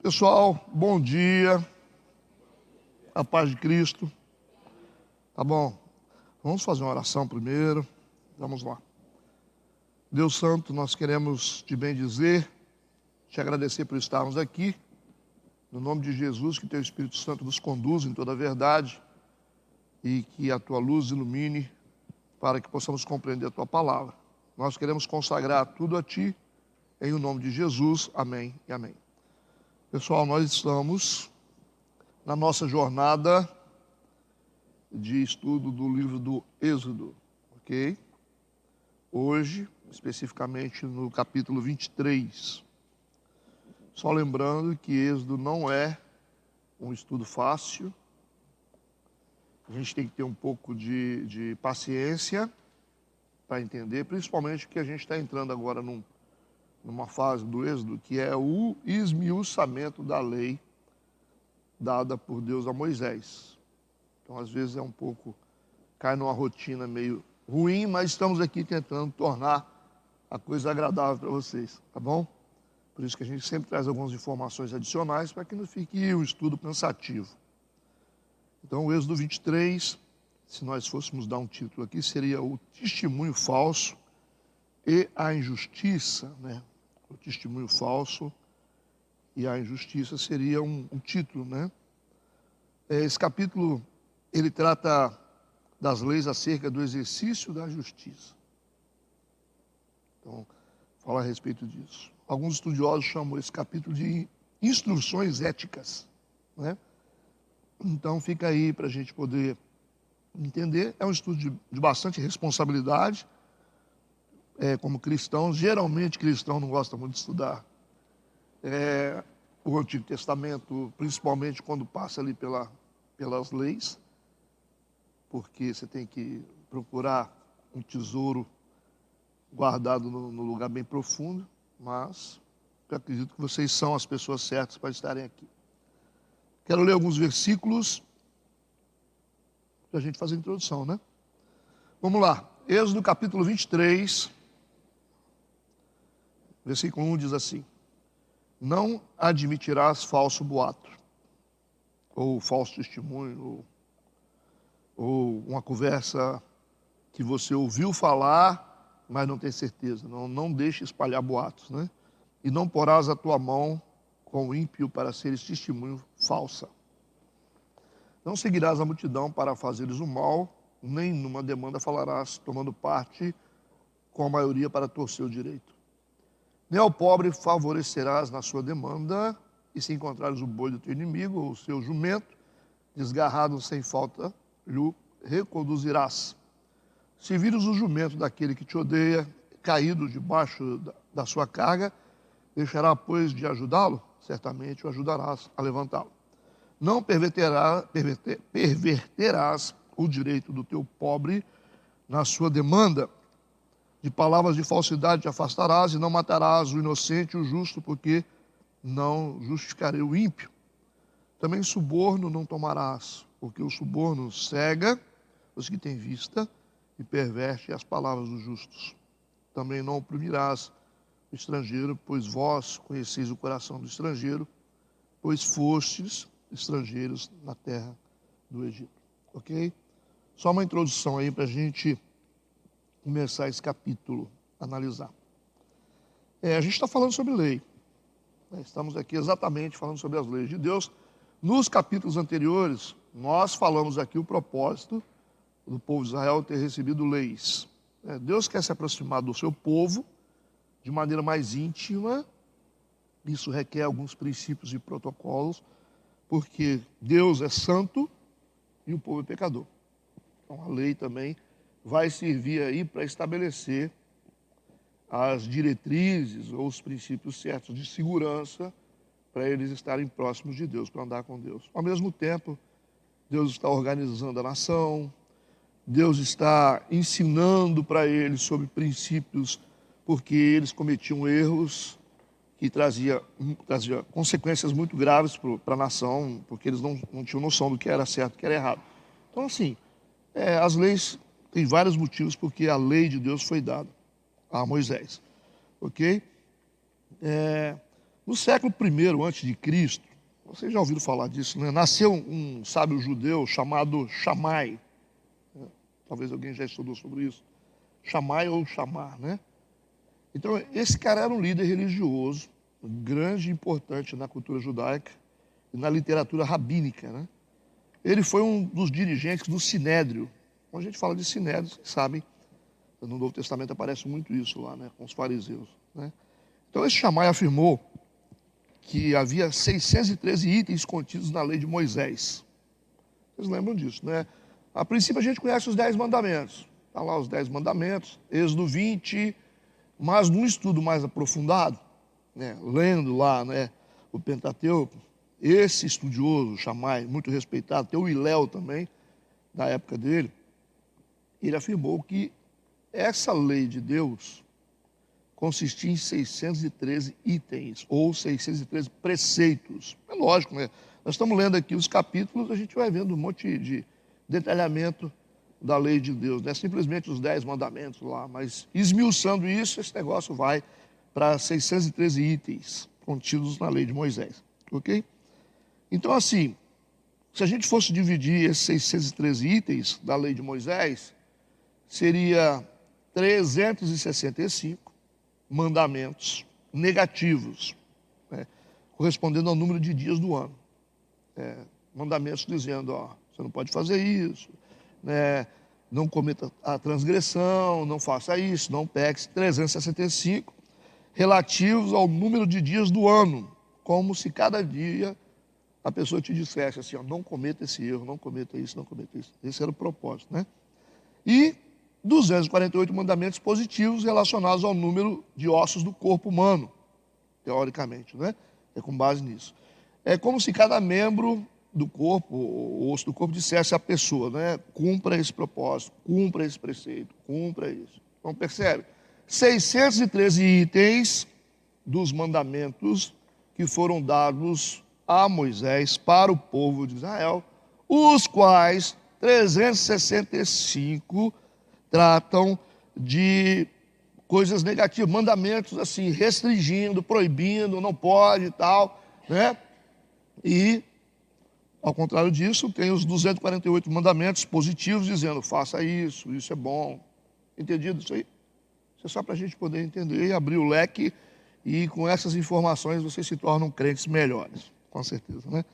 Pessoal, bom dia, a paz de Cristo, tá bom? Vamos fazer uma oração primeiro, vamos lá. Deus Santo, nós queremos te bendizer, te agradecer por estarmos aqui, no nome de Jesus, que teu Espírito Santo nos conduza em toda a verdade e que a tua luz ilumine para que possamos compreender a tua palavra. Nós queremos consagrar tudo a ti, em o nome de Jesus, amém e amém. Pessoal, nós estamos na nossa jornada de estudo do livro do Êxodo, ok? Hoje, especificamente no capítulo 23. Só lembrando que Êxodo não é um estudo fácil. A gente tem que ter um pouco de paciência para entender, principalmente que a gente está entrando agora numa fase do Êxodo que é o esmiuçamento da lei dada por Deus a Moisés. Então, às vezes, cai numa rotina meio ruim, mas estamos aqui tentando tornar a coisa agradável para vocês, tá bom? Por isso que a gente sempre traz algumas informações adicionais para que não fique um estudo cansativo. Então, o Êxodo 23, se nós fôssemos dar um título aqui, seria o testemunho falso e a injustiça, né? O testemunho falso e a injustiça seria um título, né? Esse capítulo, ele trata das leis acerca do exercício da justiça. Então, fala a respeito disso. Alguns estudiosos chamam esse capítulo de instruções éticas, né? Então, fica aí para a gente poder entender. É um estudo de bastante responsabilidade. Como cristãos, geralmente cristão não gosta muito de estudar o Antigo Testamento, principalmente quando passa ali pelas leis, porque você tem que procurar um tesouro guardado no lugar bem profundo, mas eu acredito que vocês são as pessoas certas para estarem aqui. Quero ler alguns versículos para a gente fazer a introdução, né? Vamos lá. Êxodo capítulo 23, versículo 1 diz assim: não admitirás falso boato, ou falso testemunho, ou uma conversa que você ouviu falar, mas não tem certeza. Não deixe espalhar boatos, né? E não porás a tua mão com o ímpio para seres testemunho falsa. Não seguirás a multidão para fazeres o mal, nem numa demanda falarás, tomando parte com a maioria para torcer o direito. Nem ao pobre favorecerás na sua demanda, e se encontrares o boi do teu inimigo, ou o seu jumento, desgarrado sem falta, lhe reconduzirás. Se vires o jumento daquele que te odeia, caído debaixo da sua carga, deixará, pois, de ajudá-lo? Certamente o ajudarás a levantá-lo. Não perverterás o direito do teu pobre na sua demanda. De palavras de falsidade te afastarás, e não matarás o inocente e o justo, porque não justificarei o ímpio. Também suborno não tomarás, porque o suborno cega os que têm vista e perverte as palavras dos justos. Também não oprimirás o estrangeiro, pois vós conheceis o coração do estrangeiro, pois fostes estrangeiros na terra do Egito. Ok? Só uma introdução aí para a gente começar esse capítulo a analisar. A gente está falando sobre lei. Estamos aqui exatamente falando sobre as leis de Deus. Nos capítulos anteriores, nós falamos aqui o propósito do povo de Israel ter recebido leis. Deus quer se aproximar do seu povo de maneira mais íntima. Isso requer alguns princípios e protocolos, porque Deus é santo e o povo é pecador. Então a lei também vai servir aí para estabelecer as diretrizes ou os princípios certos de segurança para eles estarem próximos de Deus, para andar com Deus. Ao mesmo tempo, Deus está organizando a nação, Deus está ensinando para eles sobre princípios, porque eles cometiam erros que trazia consequências muito graves para a nação, porque eles não tinham noção do que era certo e do que era errado. Então, assim, as leis têm vários motivos porque a lei de Deus foi dada a Moisés, ok? No século I antes de Cristo, vocês já ouviram falar disso, né? Nasceu um sábio judeu chamado Shammai. Talvez alguém já estudou sobre isso. Shammai ou Shammar, né? Então, esse cara era um líder religioso, grande e importante na cultura judaica e na literatura rabínica, né? Ele foi um dos dirigentes do Sinédrio. Quando a gente fala de Sinédrio, vocês sabem, no Novo Testamento aparece muito isso lá, né? Com os fariseus, né? Então, esse Shammai afirmou que havia 613 itens contidos na lei de Moisés. Vocês lembram disso, né? A princípio a gente conhece os 10 mandamentos. Está lá os 10 mandamentos, Êxodo 20, mas num estudo mais aprofundado, né, lendo lá, né, o Pentateuco, esse estudioso, Shammai, muito respeitado, tem o Hillel também, da época dele, ele afirmou que essa lei de Deus consistia em 613 itens, ou 613 preceitos. É lógico, né? Nós estamos lendo aqui os capítulos, a gente vai vendo um monte de detalhamento da lei de Deus. Não é simplesmente os 10 mandamentos lá, mas esmiuçando isso, esse negócio vai para 613 itens contidos na lei de Moisés. Ok? Então, assim, se a gente fosse dividir esses 613 itens da lei de Moisés, seria 365 mandamentos negativos, né, correspondendo ao número de dias do ano. Mandamentos dizendo, ó, você não pode fazer isso, né, não cometa a transgressão, não faça isso, não peque. 365 relativos ao número de dias do ano, como se cada dia a pessoa te dissesse assim, ó, não cometa esse erro, não cometa isso, não cometa isso. Esse era o propósito, né? E 248 mandamentos positivos relacionados ao número de ossos do corpo humano, teoricamente, né? É com base nisso. É como se cada membro do corpo, o osso do corpo, dissesse à pessoa, né? Cumpra esse propósito, cumpra esse preceito, cumpra isso. Então, percebe? 613 itens dos mandamentos que foram dados a Moisés para o povo de Israel, os quais 365 tratam de coisas negativas, mandamentos assim, restringindo, proibindo, não pode e tal, né? E, ao contrário disso, tem os 248 mandamentos positivos dizendo, faça isso, isso é bom. Entendido isso aí? Isso é só para a gente poder entender e abrir o leque, e com essas informações vocês se tornam crentes melhores, com certeza, né?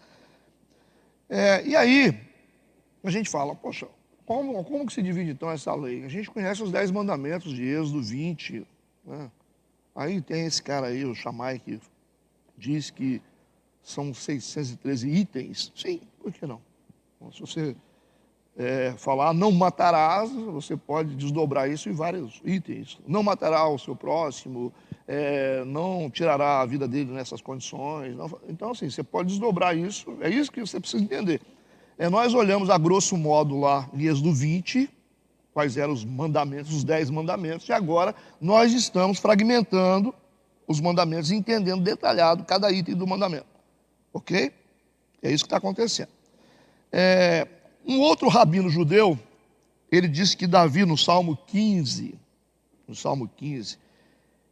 E aí, a gente fala, poxa, como que se divide então essa lei? A gente conhece os 10 mandamentos de Êxodo 20, né? Aí tem esse cara aí, o Shammai, que diz que são 613 itens. Sim, por que não? Então, se você falar não matarás, você pode desdobrar isso em vários itens. Não matará o seu próximo, não tirará a vida dele nessas condições. Não, então, assim, você pode desdobrar isso, é isso que você precisa entender. Nós olhamos a grosso modo lá em Êxodo 20, quais eram os mandamentos, os 10 mandamentos, e agora nós estamos fragmentando os mandamentos, entendendo detalhado cada item do mandamento. Ok? É isso que está acontecendo. Um outro rabino judeu, ele disse que Davi, no Salmo 15,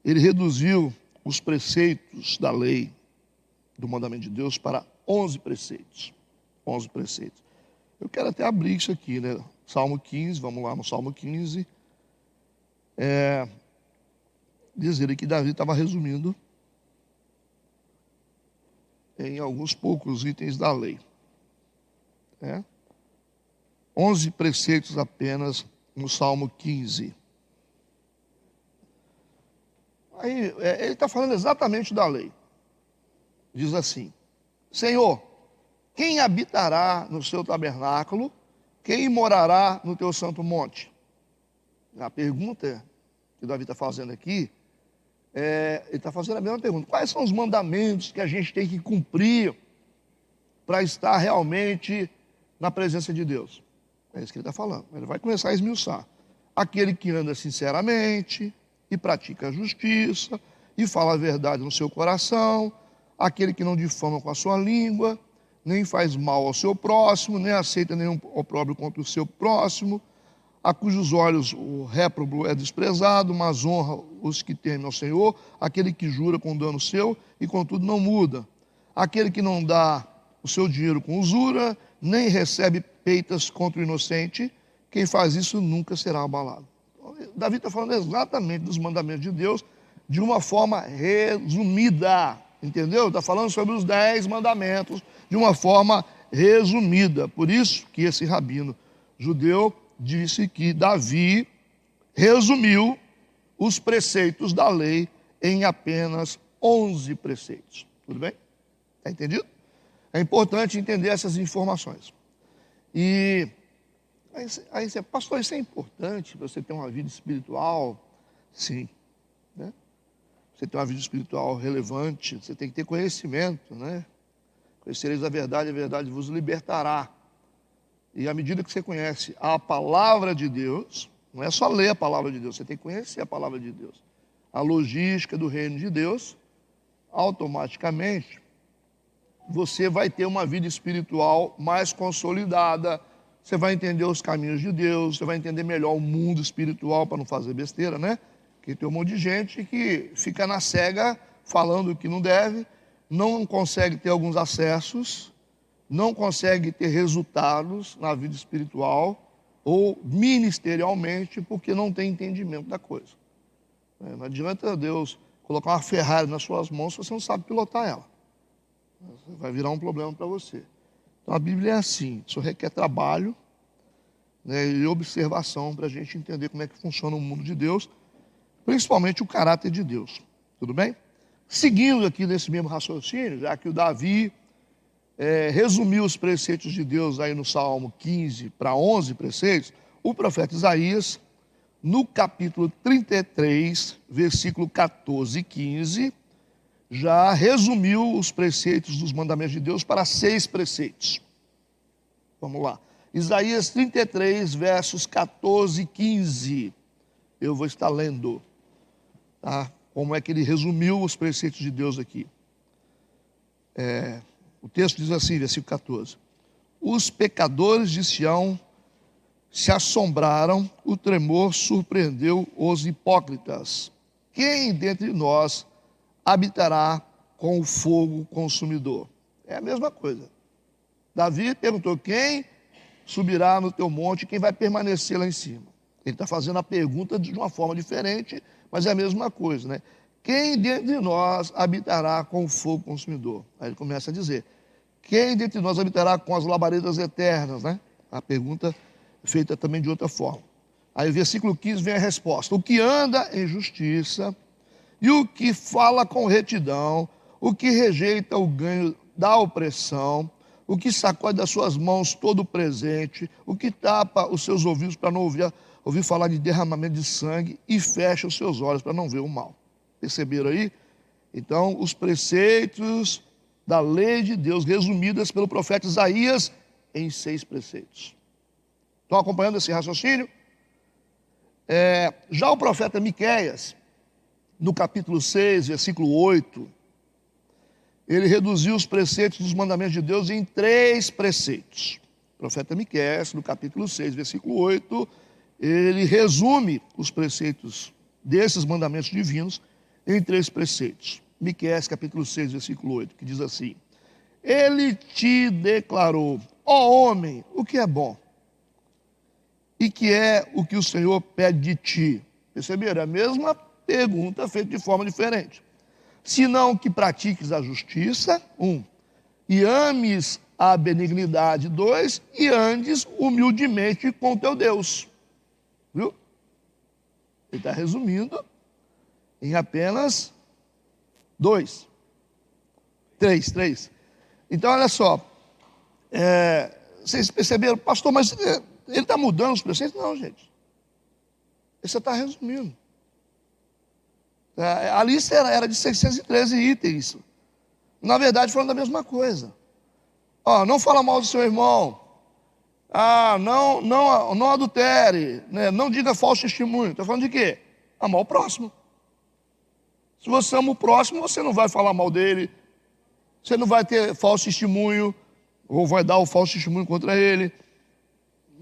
ele reduziu os preceitos da lei, do mandamento de Deus, para 11 preceitos. 11 preceitos. Eu quero até abrir isso aqui, né? Salmo 15, vamos lá no Salmo 15. Diz ele que Davi estava resumindo em alguns poucos itens da lei. 11 preceitos apenas no Salmo 15. Aí, ele está falando exatamente da lei. Diz assim, Senhor, quem habitará no seu tabernáculo? Quem morará no teu santo monte? A pergunta que Davi está fazendo aqui, ele está fazendo a mesma pergunta. Quais são os mandamentos que a gente tem que cumprir para estar realmente na presença de Deus? É isso que ele está falando. Ele vai começar a esmiuçar. Aquele que anda sinceramente e pratica a justiça e fala a verdade no seu coração, aquele que não difama com a sua língua, nem faz mal ao seu próximo, nem aceita nenhum opróbrio contra o seu próximo, a cujos olhos o réprobo é desprezado, mas honra os que temem ao Senhor, aquele que jura com dano seu e contudo não muda, aquele que não dá o seu dinheiro com usura, nem recebe peitas contra o inocente, quem faz isso nunca será abalado. Davi está falando exatamente dos mandamentos de Deus de uma forma resumida, entendeu? Está falando sobre os 10 mandamentos de uma forma resumida. Por isso que esse rabino judeu disse que Davi resumiu os preceitos da lei em apenas 11 preceitos. Tudo bem? Está entendido? É importante entender essas informações. E aí você, pastor, isso é importante para você ter uma vida espiritual? Sim. Né? Você ter uma vida espiritual relevante, você tem que ter conhecimento, né? Conhecereis a verdade vos libertará. E à medida que você conhece a palavra de Deus, não é só ler a palavra de Deus, você tem que conhecer a palavra de Deus, a logística do reino de Deus, automaticamente você vai ter uma vida espiritual mais consolidada, você vai entender os caminhos de Deus, você vai entender melhor o mundo espiritual para não fazer besteira, né? Porque tem um monte de gente que fica na cega falando o que não deve, não consegue ter alguns acessos, não consegue ter resultados na vida espiritual ou ministerialmente porque não tem entendimento da coisa. Não adianta Deus colocar uma Ferrari nas suas mãos se você não sabe pilotar ela. Vai virar um problema para você. Então a Bíblia é assim, isso requer trabalho, né, e observação para a gente entender como é que funciona o mundo de Deus, principalmente o caráter de Deus. Tudo bem? Seguindo aqui nesse mesmo raciocínio, já que o Davi resumiu os preceitos de Deus aí no Salmo 15 para 11 preceitos, o profeta Isaías, no capítulo 33, versículo 14 e 15, já resumiu os preceitos dos mandamentos de Deus para 6 preceitos. Vamos lá. Isaías 33, versos 14 e 15. Eu vou estar lendo, tá? Como é que ele resumiu os preceitos de Deus aqui. O texto diz assim, versículo 14. Os pecadores de Sião se assombraram, o tremor surpreendeu os hipócritas. Quem dentre nós habitará com o fogo consumidor? É a mesma coisa. Davi perguntou, quem subirá no teu monte, quem vai permanecer lá em cima? Ele está fazendo a pergunta de uma forma diferente, mas é a mesma coisa, né? Quem dentre nós habitará com o fogo consumidor? Aí ele começa a dizer, quem dentre nós habitará com as labaredas eternas, né? A pergunta feita também de outra forma. Aí o versículo 15 vem a resposta. O que anda em justiça e o que fala com retidão, o que rejeita o ganho da opressão, o que sacode das suas mãos todo o presente, o que tapa os seus ouvidos para não ouvir falar de derramamento de sangue e fecha os seus olhos para não ver o mal. Perceberam aí? Então, os preceitos da lei de Deus, resumidas pelo profeta Isaías em 6 preceitos. Estão acompanhando esse raciocínio? Já o profeta Miqueias, no capítulo 6, versículo 8, ele reduziu os preceitos dos mandamentos de Deus em 3 preceitos. O profeta Miqueias, no capítulo 6, versículo 8, ele resume os preceitos desses mandamentos divinos em 3 preceitos. Miqueias, capítulo 6, versículo 8, que diz assim, ele te declarou, ó homem, o que é bom, e que é o que o Senhor pede de ti. Perceberam? A mesma pergunta feita de forma diferente. Senão que pratiques a justiça, 1, e ames a benignidade, 2, e andes humildemente com teu Deus. Viu? Ele está resumindo em apenas 2. 3. Então, olha só. Vocês perceberam, pastor, mas ele está mudando os preceitos? Não, gente. Você está resumindo. A lista era de 613 itens. Na verdade, falando da mesma coisa. Não fala mal do seu irmão. Não adultere. Né? Não diga falso testemunho. Está falando de quê? Amar o próximo. Se você ama o próximo, você não vai falar mal dele. Você não vai ter falso testemunho. Ou vai dar o falso testemunho contra ele.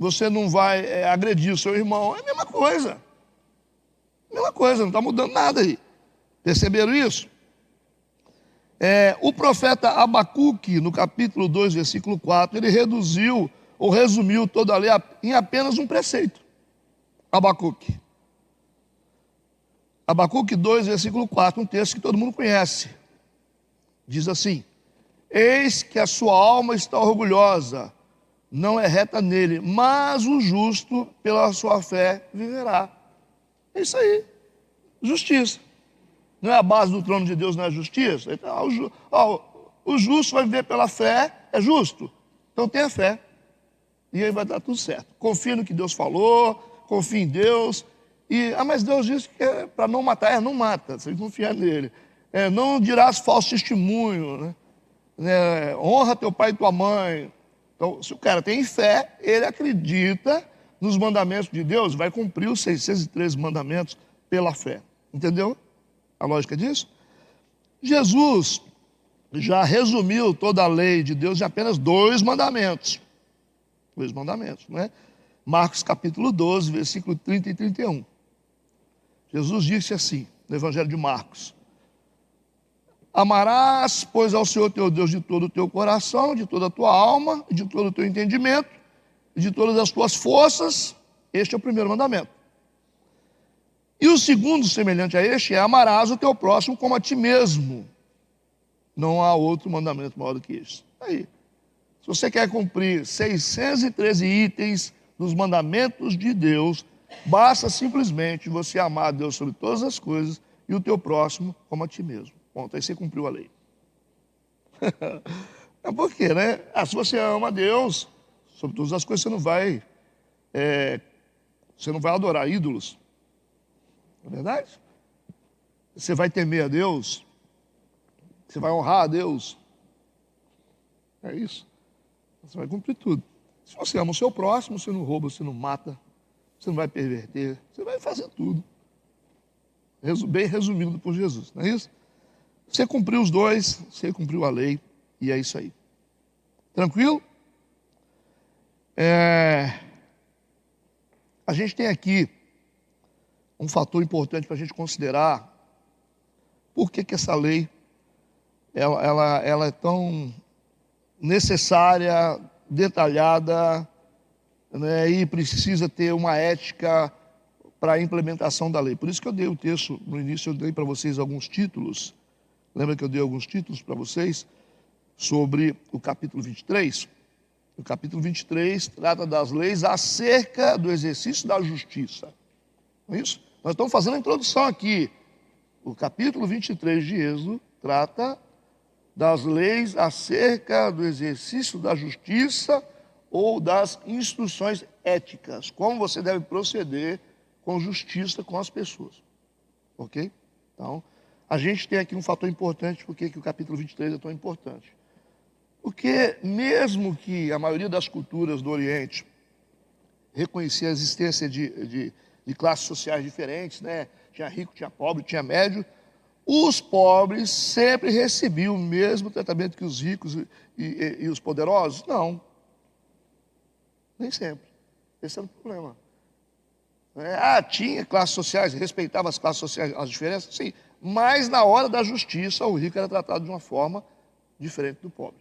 você não vai agredir o seu irmão. É a mesma coisa. Mesma coisa, não está mudando nada aí. Perceberam isso? O profeta Abacuque, no capítulo 2, versículo 4, ele reduziu ou resumiu toda a lei em apenas um preceito. Abacuque. Abacuque 2, versículo 4, um texto que todo mundo conhece. Diz assim: eis que a sua alma está orgulhosa, não é reta nele, mas o justo pela sua fé viverá. É isso aí, justiça. Não é a base do trono de Deus, não é a justiça? Então, o justo vai viver pela fé, é justo. Então tenha fé. E aí vai dar tudo certo. Confia no que Deus falou, confia em Deus. Mas Deus disse que é para não matar. Não mata, você confia nele. Não dirás falso testemunho, né? Honra teu pai e tua mãe. Então, se o cara tem fé, ele acredita nos mandamentos de Deus, vai cumprir os 613 mandamentos pela fé. Entendeu a lógica disso? Jesus já resumiu toda a lei de Deus em apenas 2 mandamentos. 2 mandamentos, né? Marcos capítulo 12, versículo 30 e 31. Jesus disse assim, no Evangelho de Marcos: amarás, pois, ao Senhor teu Deus de todo o teu coração, de toda a tua alma, de todo o teu entendimento, de todas as tuas forças. Este é o primeiro mandamento. E o segundo, semelhante a este, é: amarás o teu próximo como a ti mesmo. Não há outro mandamento maior do que este. Aí, se você quer cumprir 613 itens dos mandamentos de Deus, basta simplesmente você amar a Deus sobre todas as coisas e o teu próximo como a ti mesmo. Ponto, aí você cumpriu a lei. É por quê, né? Se você ama a Deus sobre todas as coisas, você não vai adorar ídolos. Não é verdade? Você vai temer a Deus, você vai honrar a Deus. É isso. Você vai cumprir tudo. Se você ama o seu próximo, você não rouba, você não mata, você não vai perverter, você vai fazer tudo. Bem resumido por Jesus, não é isso? Você cumpriu os 2, você cumpriu a lei, e é isso aí. Tranquilo? A gente tem aqui um fator importante para a gente considerar. Por que essa lei ela é tão necessária, detalhada, né, e precisa ter uma ética para a implementação da lei. Por isso que eu dei o texto, no início eu dei para vocês alguns títulos. Lembra que eu dei alguns títulos para vocês sobre o capítulo 23? O capítulo 23 trata das leis acerca do exercício da justiça. Não é isso? Nós estamos fazendo a introdução aqui. O capítulo 23 de Êxodo trata das leis acerca do exercício da justiça ou das instruções éticas. Como você deve proceder com justiça com as pessoas. Ok? Então, a gente tem aqui um fator importante. Por que o capítulo 23 é tão importante? Porque mesmo que a maioria das culturas do Oriente reconhecia a existência de classes sociais diferentes, né? Tinha rico, tinha pobre, tinha médio, os pobres sempre recebiam o mesmo tratamento que os ricos e os poderosos? Não. Nem sempre. Esse era o problema. Tinha classes sociais, respeitava as classes sociais, as diferenças? Sim. Mas na hora da justiça, o rico era tratado de uma forma diferente do pobre.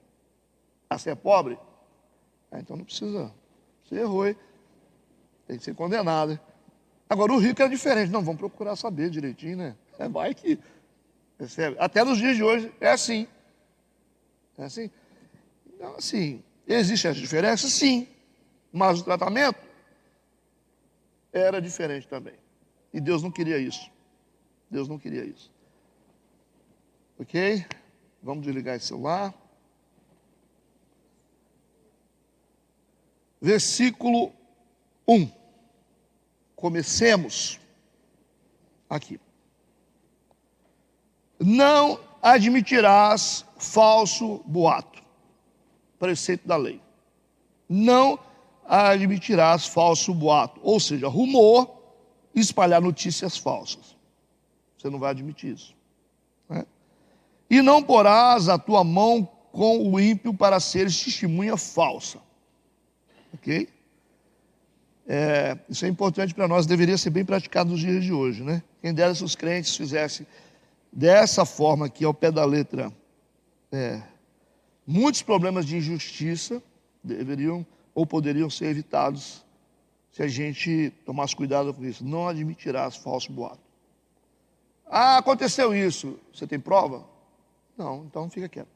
Você é pobre? Então não precisa. Você errou, hein? Tem que ser condenado, hein? Agora o rico é diferente. Não, vamos procurar saber direitinho, né? Vai que... Percebe? Até nos dias de hoje é assim. É assim. Então, assim, existem as diferenças? Sim. Mas o tratamento era diferente também. E Deus não queria isso. Deus não queria isso. Ok? Vamos desligar esse celular. Versículo 1. Comecemos aqui. Não admitirás falso boato. Preceito da lei. Não admitirás falso boato. Ou seja, rumor, espalhar notícias falsas. Você não vai admitir isso. Né? E não porás a tua mão com o ímpio para seres testemunha falsa. Ok? Isso é importante para nós, deveria ser bem praticado nos dias de hoje, né? Quem dera se os crentes fizessem dessa forma aqui, ao pé da letra, muitos problemas de injustiça deveriam ou poderiam ser evitados se a gente tomasse cuidado com isso. Não admitirás falso boato. Ah, aconteceu isso. Você tem prova? Não, então fica quieto.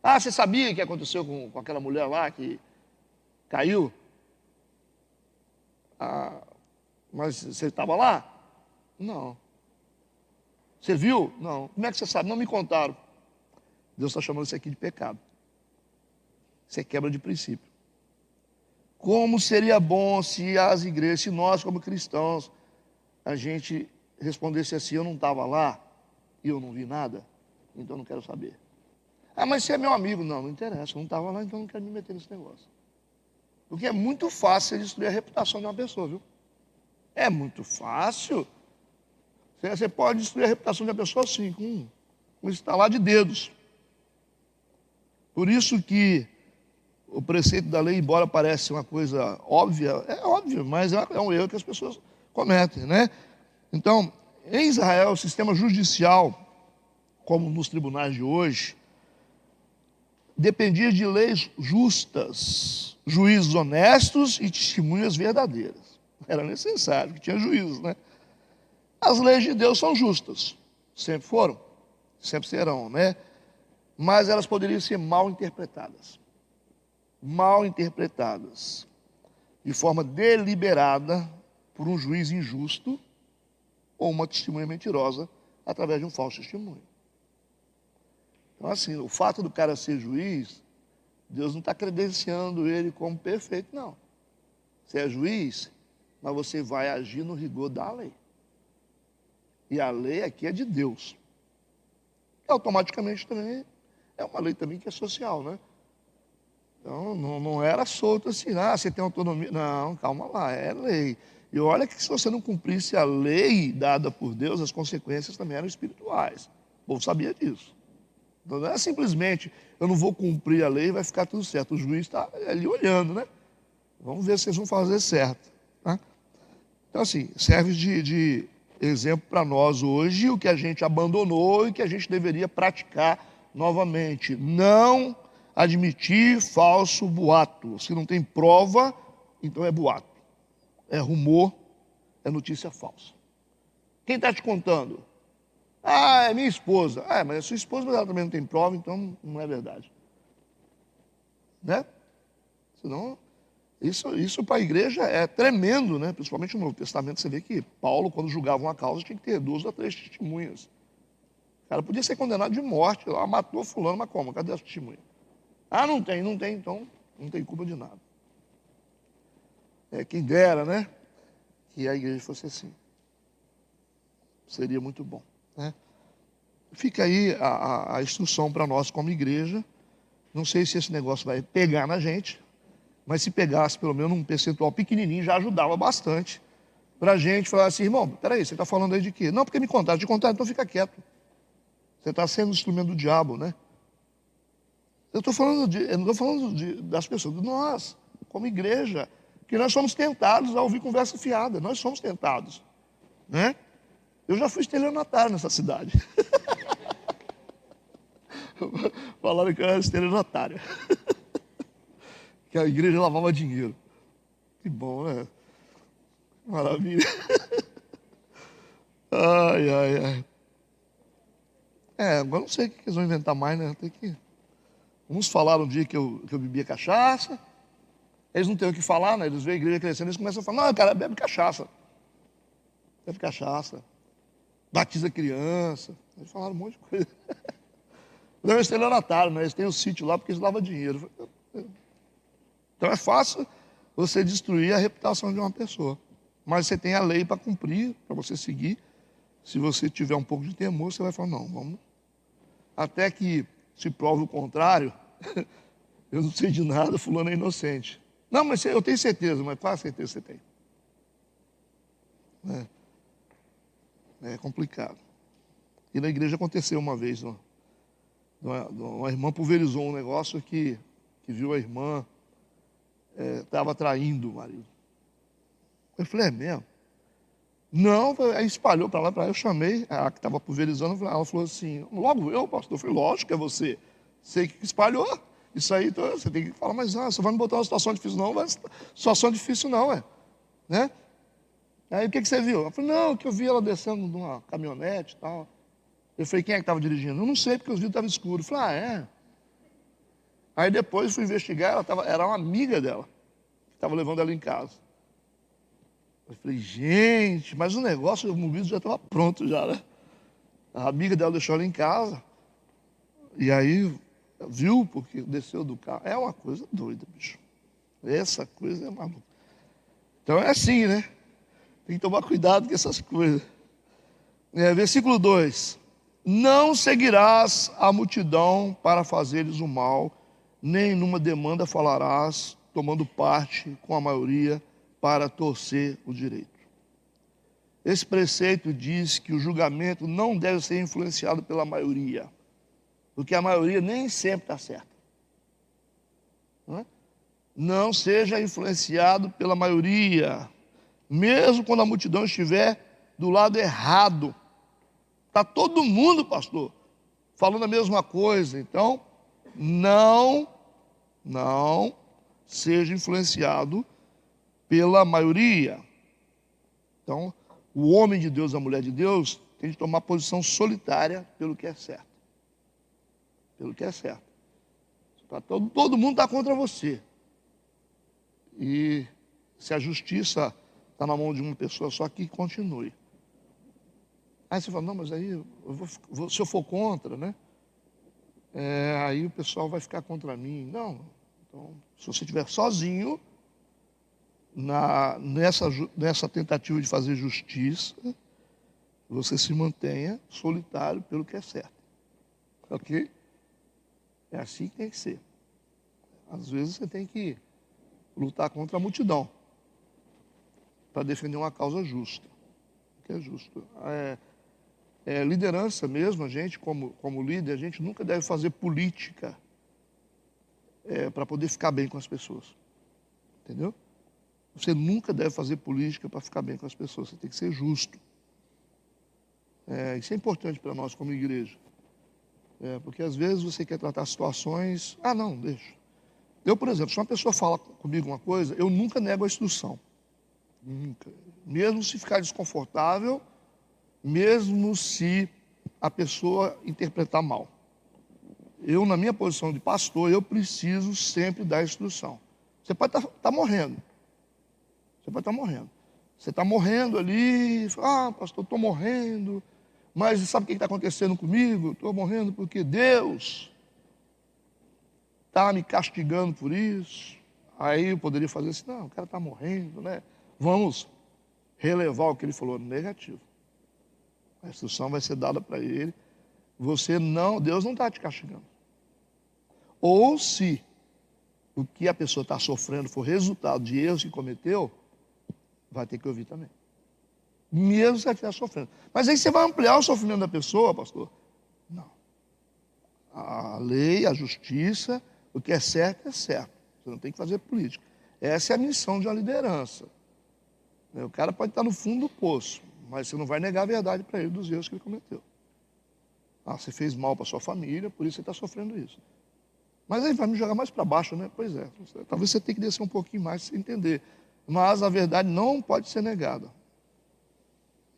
Ah, você sabia que aconteceu com aquela mulher lá que caiu? Ah, mas você estava lá? Não. Você viu? Não. Como é que você sabe? Não me contaram. Deus está chamando isso aqui de pecado. Isso é quebra de princípio. Como seria bom se as igrejas, se nós como cristãos, a gente respondesse assim: eu não estava lá e eu não vi nada, então não quero saber. Ah, mas você é meu amigo. Não, não interessa, eu não estava lá, então não quero me meter nesse negócio. Porque é muito fácil você destruir a reputação de uma pessoa, viu? É muito fácil. Você pode destruir a reputação de uma pessoa assim, com um estalar de dedos. Por isso que o preceito da lei, embora pareça uma coisa óbvia, é óbvio, mas é um erro que as pessoas cometem, né? Então, em Israel, o sistema judicial, como nos tribunais de hoje, dependia de leis justas, juízes honestos e testemunhas verdadeiras. Era necessário que tinha juízes, né? As leis de Deus são justas, sempre foram, sempre serão, né? Mas elas poderiam ser mal interpretadas. Mal interpretadas, de forma deliberada por um juiz injusto ou uma testemunha mentirosa através de um falso testemunho. Então, assim, o fato do cara ser juiz, Deus não está credenciando ele como perfeito, não. Você é juiz, mas você vai agir no rigor da lei. E a lei aqui é de Deus. E automaticamente também é uma lei também que é social, né? Então, não era solto assim, você tem autonomia. Não, calma lá, é lei. E olha que se você não cumprisse a lei dada por Deus, as consequências também eram espirituais. O povo sabia disso. Então, não é simplesmente, eu não vou cumprir a lei e vai ficar tudo certo. O juiz está ali olhando, né? Vamos ver se eles vão fazer certo. Tá? Então, assim, serve de exemplo para nós hoje o que a gente abandonou e que a gente deveria praticar novamente. Não admitir falso boato. Se não tem prova, então é boato. É rumor, é notícia falsa. Quem está te contando? Ah, é minha esposa. Ah, mas é sua esposa, mas ela também não tem prova, então não é verdade. Né? Senão, isso para a igreja é tremendo, né? Principalmente no Novo Testamento, você vê que Paulo, quando julgava uma causa, tinha que ter 2 ou 3 testemunhas. O cara podia ser condenado de morte, lá matou fulano, mas como? Cadê as testemunhas? Ah, não tem, então não tem culpa de nada. Quem dera, né? Que a igreja fosse assim. Seria muito bom, né? Fica aí a instrução para nós como igreja. Não sei se esse negócio vai pegar na gente, mas se pegasse pelo menos um percentual pequenininho, já ajudava bastante. Para a gente falar assim: irmão, peraí, você está falando aí de quê? Não, porque me contaram, te contaram, então fica quieto. Você está sendo instrumento do diabo, né? Eu não estou falando das pessoas, de nós, como igreja, que nós somos tentados a ouvir conversa fiada, nós somos tentados, né? Eu já fui estelionatário nessa cidade. Falaram que eu era estelionatário, que a igreja lavava dinheiro. Que bom, né? Maravilha. Ai, ai, ai. Agora não sei o que eles vão inventar mais, né? Tem que... Uns falaram um dia que eu bebia cachaça. Eles não têm o que falar, né? Eles veem a igreja crescendo, eles começam a falar: não, o cara bebe cachaça. Bebe cachaça. Batiza criança. Eles falaram um monte de coisa. Não, é estelionatário, né? Eles têm um sítio lá porque eles lavam dinheiro. Então é fácil você destruir a reputação de uma pessoa. Mas você tem a lei para cumprir, para você seguir. Se você tiver um pouco de temor, você vai falar: não, vamos. Até que se prove o contrário, eu não sei de nada, fulano é inocente. Não, mas eu tenho certeza, mas qual a certeza você tem? É complicado. E na igreja aconteceu uma vez, uma irmã pulverizou um negócio que viu a irmã estava traindo o marido. Eu falei, é mesmo? Não, aí espalhou para lá, para lá, eu chamei a que estava pulverizando, ela falou assim, logo eu, pastor? Eu falei, lógico que é você. Você que espalhou. Isso aí, então, você tem que falar, mas você vai me botar numa situação difícil, não, mas situação difícil não, né? Aí o que você viu? Eu falei, não, que eu vi ela descendo de uma caminhonete e tal. Eu falei, quem é que estava dirigindo? Eu não sei, porque os vidros estavam escuros. Eu falei, é. Aí depois fui investigar, era uma amiga dela, que estava levando ela em casa. Eu falei, gente, mas o negócio, o mobiliário já estava pronto já, né? A amiga dela deixou ela em casa. E aí, viu, porque desceu do carro. É uma coisa doida, bicho. Essa coisa é maluca. Então é assim, né? Tem que tomar cuidado com essas coisas. Versículo 2. Não seguirás a multidão para fazeres o mal, nem numa demanda falarás, tomando parte com a maioria para torcer o direito. Esse preceito diz que o julgamento não deve ser influenciado pela maioria, porque a maioria nem sempre está certa. Não seja influenciado pela maioria, mesmo quando a multidão estiver do lado errado. Está todo mundo, pastor, falando a mesma coisa. Então, não seja influenciado pela maioria. Então, o homem de Deus, a mulher de Deus, tem de tomar posição solitária pelo que é certo. Pelo que é certo. Todo mundo está contra você. E se a justiça está na mão de uma pessoa só, que continue. Aí você fala, não, mas aí, se eu for contra, né? Aí o pessoal vai ficar contra mim. Não. Então, se você estiver sozinho, nessa tentativa de fazer justiça, você se mantenha solitário pelo que é certo. Ok? É assim que tem que ser. Às vezes você tem que lutar contra a multidão para defender uma causa justa. Que é justo. Liderança mesmo, a gente, como líder, a gente nunca deve fazer política para poder ficar bem com as pessoas. Entendeu? Você nunca deve fazer política para ficar bem com as pessoas. Você tem que ser justo. Isso é importante para nós como igreja. Porque às vezes você quer tratar situações... Ah, não, deixa. Eu, por exemplo, se uma pessoa fala comigo uma coisa, eu nunca nego a instrução. Nunca. Mesmo se ficar desconfortável, mesmo se a pessoa interpretar mal. Eu, na minha posição de pastor, eu preciso sempre dar instrução. Você pode estar morrendo. Você pode estar morrendo. Você está morrendo ali, pastor, estou morrendo. Mas sabe o que está acontecendo comigo? Estou morrendo porque Deus está me castigando por isso. Aí eu poderia fazer assim, não, o cara está morrendo, né? Vamos relevar o que ele falou, negativo. A instrução vai ser dada para ele. Deus não está te castigando. Ou se o que a pessoa está sofrendo for resultado de erros que cometeu, vai ter que ouvir também. Mesmo se ela estiver sofrendo. Mas aí você vai ampliar o sofrimento da pessoa, pastor? Não. A lei, a justiça, o que é certo é certo. Você não tem que fazer política. Essa é a missão de uma liderança. O cara pode estar no fundo do poço, mas você não vai negar a verdade para ele dos erros que ele cometeu. Você fez mal para sua família, por isso você está sofrendo isso. Mas aí vai me jogar mais para baixo, né? Pois é. Talvez você tenha que descer um pouquinho mais para você entender. Mas a verdade não pode ser negada.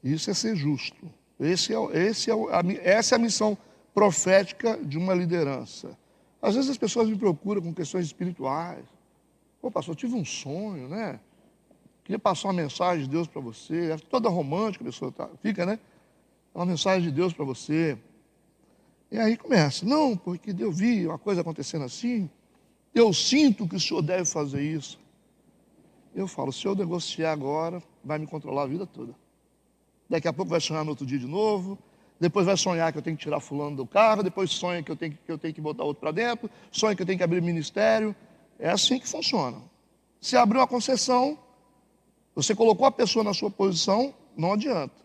Isso é ser justo. Essa é a missão profética de uma liderança. Às vezes as pessoas me procuram com questões espirituais. Pô, pastor, eu tive um sonho, né? Queria passar uma mensagem de Deus para você. É toda romântica a pessoa fica, né? Uma mensagem de Deus para você. E aí começa. Não, porque eu vi uma coisa acontecendo assim. Eu sinto que o senhor deve fazer isso. Eu falo, se eu negociar agora, vai me controlar a vida toda. Daqui a pouco vai sonhar no outro dia de novo. Depois vai sonhar que eu tenho que tirar fulano do carro. Depois sonha que eu tenho que botar outro para dentro. Sonha que eu tenho que abrir ministério. É assim que funciona. Se abriu uma concessão, você colocou a pessoa na sua posição, não adianta.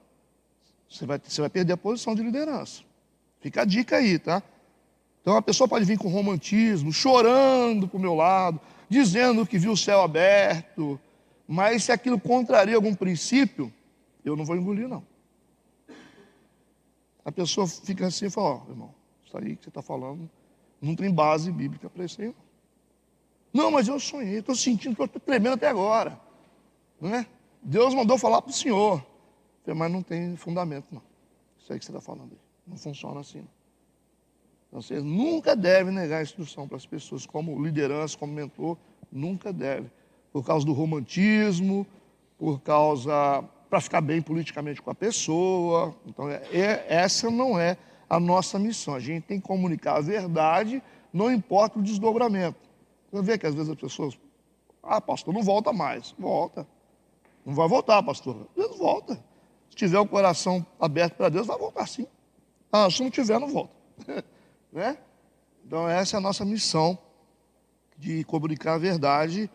Você vai perder a posição de liderança. Fica a dica aí, tá? Então a pessoa pode vir com romantismo, chorando para o meu lado, dizendo que viu o céu aberto, Mas se aquilo contraria algum princípio, eu não vou engolir, não. A pessoa fica assim e fala, irmão, isso aí que você está falando não tem base bíblica para isso aí. Não, mas eu sonhei, estou sentindo que eu estou tremendo até agora. Não é? Deus mandou falar para o senhor. Eu falei, mas não tem fundamento, não. Isso aí que você está falando aí. Não funciona assim, não. Então, você nunca deve negar a instrução para as pessoas, como liderança, como mentor, nunca deve. Por causa do romantismo, para ficar bem politicamente com a pessoa. Então, essa não é a nossa missão. A gente tem que comunicar a verdade, não importa o desdobramento. Você vê que às vezes as pessoas, pastor, não volta mais. Volta. Não vai voltar, pastor. Deus volta. Se tiver o coração aberto para Deus, vai voltar sim. Se não tiver, não volta. Né? Então essa é a nossa missão, de comunicar a verdade,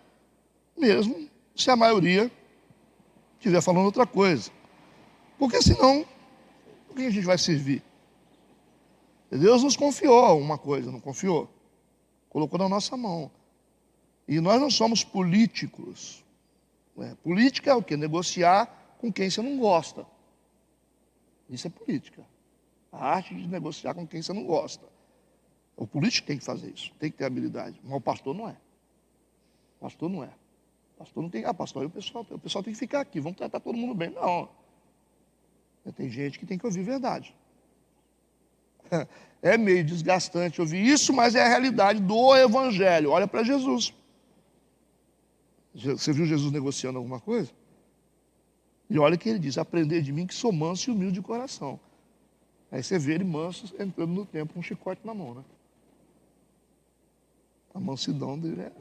mesmo se a maioria estiver falando outra coisa. Porque senão, por que a gente vai servir? Deus nos confiou uma coisa, não confiou? Colocou na nossa mão. E nós não somos políticos. Política é o quê? Negociar com quem você não gosta. Isso é política. A arte de negociar com quem você não gosta. O político tem que fazer isso, tem que ter habilidade. Mas o pastor não é. O pastor não é. O pastor não tem. Pastor, o pessoal tem que ficar aqui, vamos tratar todo mundo bem. Não. Tem gente que tem que ouvir verdade. É meio desgastante ouvir isso, mas é a realidade do Evangelho. Olha para Jesus. Você viu Jesus negociando alguma coisa? E olha que ele diz, aprender de mim que sou manso e humilde de coração. Aí você vê ele manso entrando no templo com um chicote na mão, né? A mansidão dele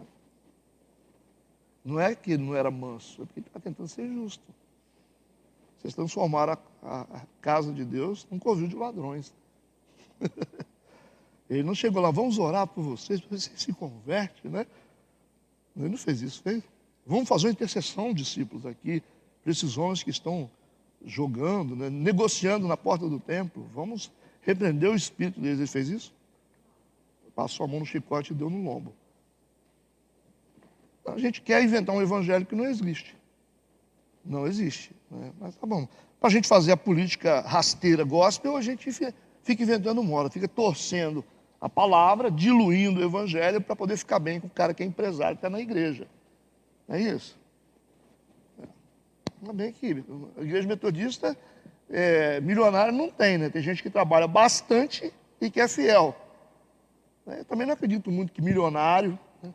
não é que ele não era manso, é porque ele está tentando ser justo. Vocês transformaram a casa de Deus num covil de ladrões. Ele não chegou lá, vamos orar por vocês, para vocês se convertem, né? Ele não fez isso, fez? Vamos fazer uma intercessão, discípulos, aqui, para esses homens que estão jogando, né, negociando na porta do templo. Vamos repreender o espírito deles. Ele fez isso? Passou a mão no chicote e deu no lombo. A gente quer inventar um evangelho que não existe. Não existe. Né? Mas tá bom. Para a gente fazer a política rasteira gospel, a gente fica inventando moda, fica torcendo a palavra, diluindo o evangelho para poder ficar bem com o cara que é empresário, que está na igreja. Não é isso? Ainda bem que a igreja metodista milionária não tem, né? Tem gente que trabalha bastante e que é fiel. Eu também não acredito muito que milionário, né?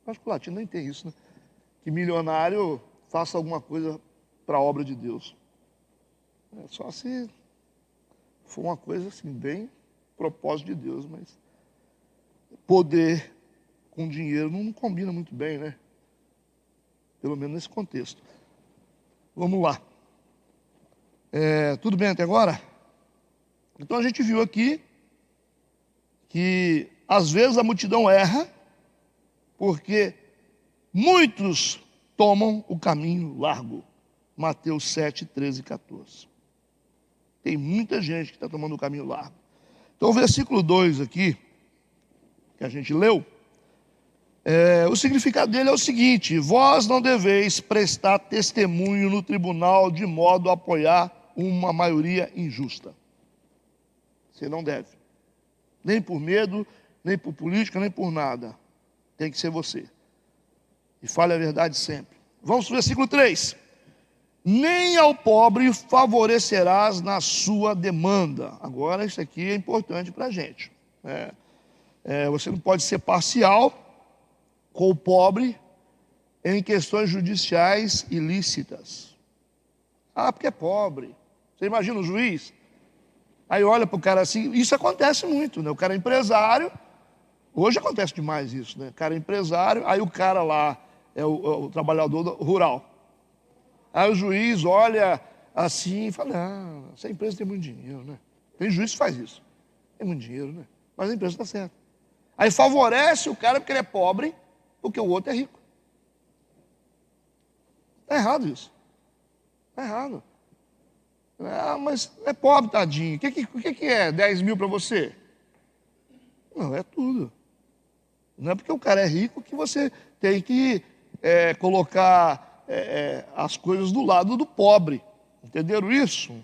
Acho que o latino nem tem isso, né? Que milionário faça alguma coisa para a obra de Deus. Só se for uma coisa assim, bem propósito de Deus, mas poder com dinheiro não combina muito bem, né? Pelo menos nesse contexto. Vamos lá. Tudo bem até agora? Então a gente viu aqui que às vezes a multidão erra porque muitos tomam o caminho largo. Mateus 7, 13 e 14. Tem muita gente que está tomando o caminho largo. Então o versículo 2 aqui, que a gente leu, o significado dele é o seguinte: vós não deveis prestar testemunho no tribunal de modo a apoiar uma maioria injusta. Você não deve. Nem por medo, nem por política, nem por nada. Tem que ser você. E fale a verdade sempre. Vamos para o versículo 3. Nem ao pobre favorecerás na sua demanda. Agora isso aqui é importante para a gente. Você não pode ser parcial com o pobre em questões judiciais ilícitas. Porque é pobre. Você imagina o juiz? Aí olha para o cara assim, isso acontece muito, né? O cara é empresário, hoje acontece demais isso, né? O cara é empresário, aí o cara lá é o trabalhador rural. Aí o juiz olha assim e fala, essa empresa tem muito dinheiro, né? Tem juiz que faz isso. Tem muito dinheiro, né? Mas a empresa está certa. Aí favorece o cara porque ele é pobre, porque o outro é rico. Está errado isso. Está errado. Mas é pobre, tadinho. O que é 10 mil para você? Não, é tudo. Não é porque o cara é rico que você tem que colocar as coisas do lado do pobre. Entenderam isso?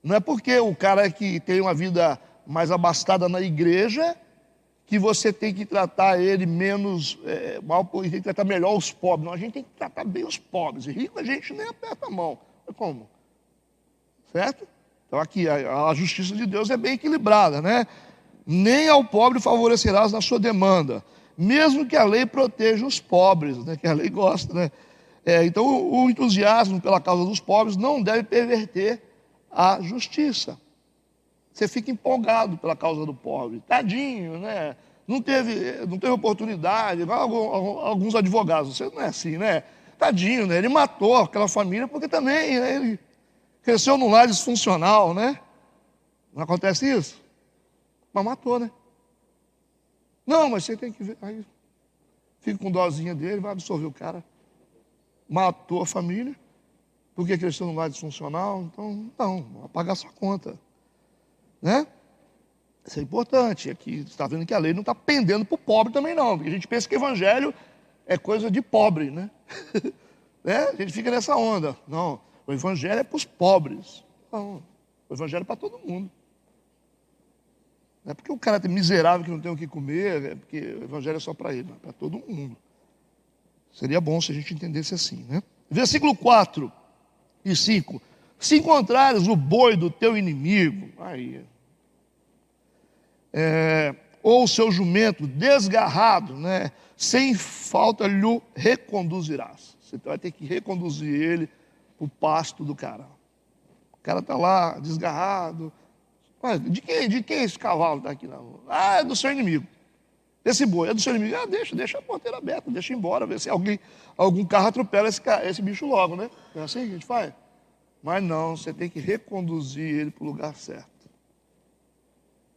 Não é porque o cara que tem uma vida mais abastada na igreja que você tem que tratar ele menos mal, e tem que tratar melhor os pobres. Não, a gente tem que tratar bem os pobres. E rico a gente nem aperta a mão. Como? Certo? Então aqui, a justiça de Deus é bem equilibrada, né? Nem ao pobre favorecerás na sua demanda, mesmo que a lei proteja os pobres, né? Que a lei gosta, né? Então o entusiasmo pela causa dos pobres não deve perverter a justiça. Você fica empolgado pela causa do pobre. Tadinho, né? Não teve oportunidade. Alguns advogados, você não é assim, né? Tadinho, né? Ele matou aquela família porque também, né, ele cresceu num lar disfuncional, né? Não acontece isso? Mas matou, né? Não, mas você tem que ver. Aí fica com dozinha dele, vai absorver o cara. Matou a família porque cresceu num lar disfuncional. Então, não, vai pagar sua conta. Né? Isso é importante. Aqui você está vendo que a lei não está pendendo para o pobre também, não. Porque a gente pensa que evangelho é coisa de pobre, né? Né? A gente fica nessa onda. Não, o evangelho é para os pobres. Não, o evangelho é para todo mundo. Não é porque o cara é miserável que não tem o que comer, é porque o evangelho é só para ele, é para todo mundo. Seria bom se a gente entendesse assim, né? Versículo 4 e 5. Se encontrares o boi do teu inimigo, aí, ou o seu jumento desgarrado, né, sem falta lhe reconduzirás. Você vai ter que reconduzir ele para o pasto do cara. O cara está lá, desgarrado. Mas de quem esse cavalo está aqui na rua? Ah, é do seu inimigo. Esse boi é do seu inimigo. Ah, deixa a porteira aberta, deixa embora, ver se algum carro atropela esse bicho logo, né? É assim que a gente faz? Mas não, você tem que reconduzir ele para o lugar certo.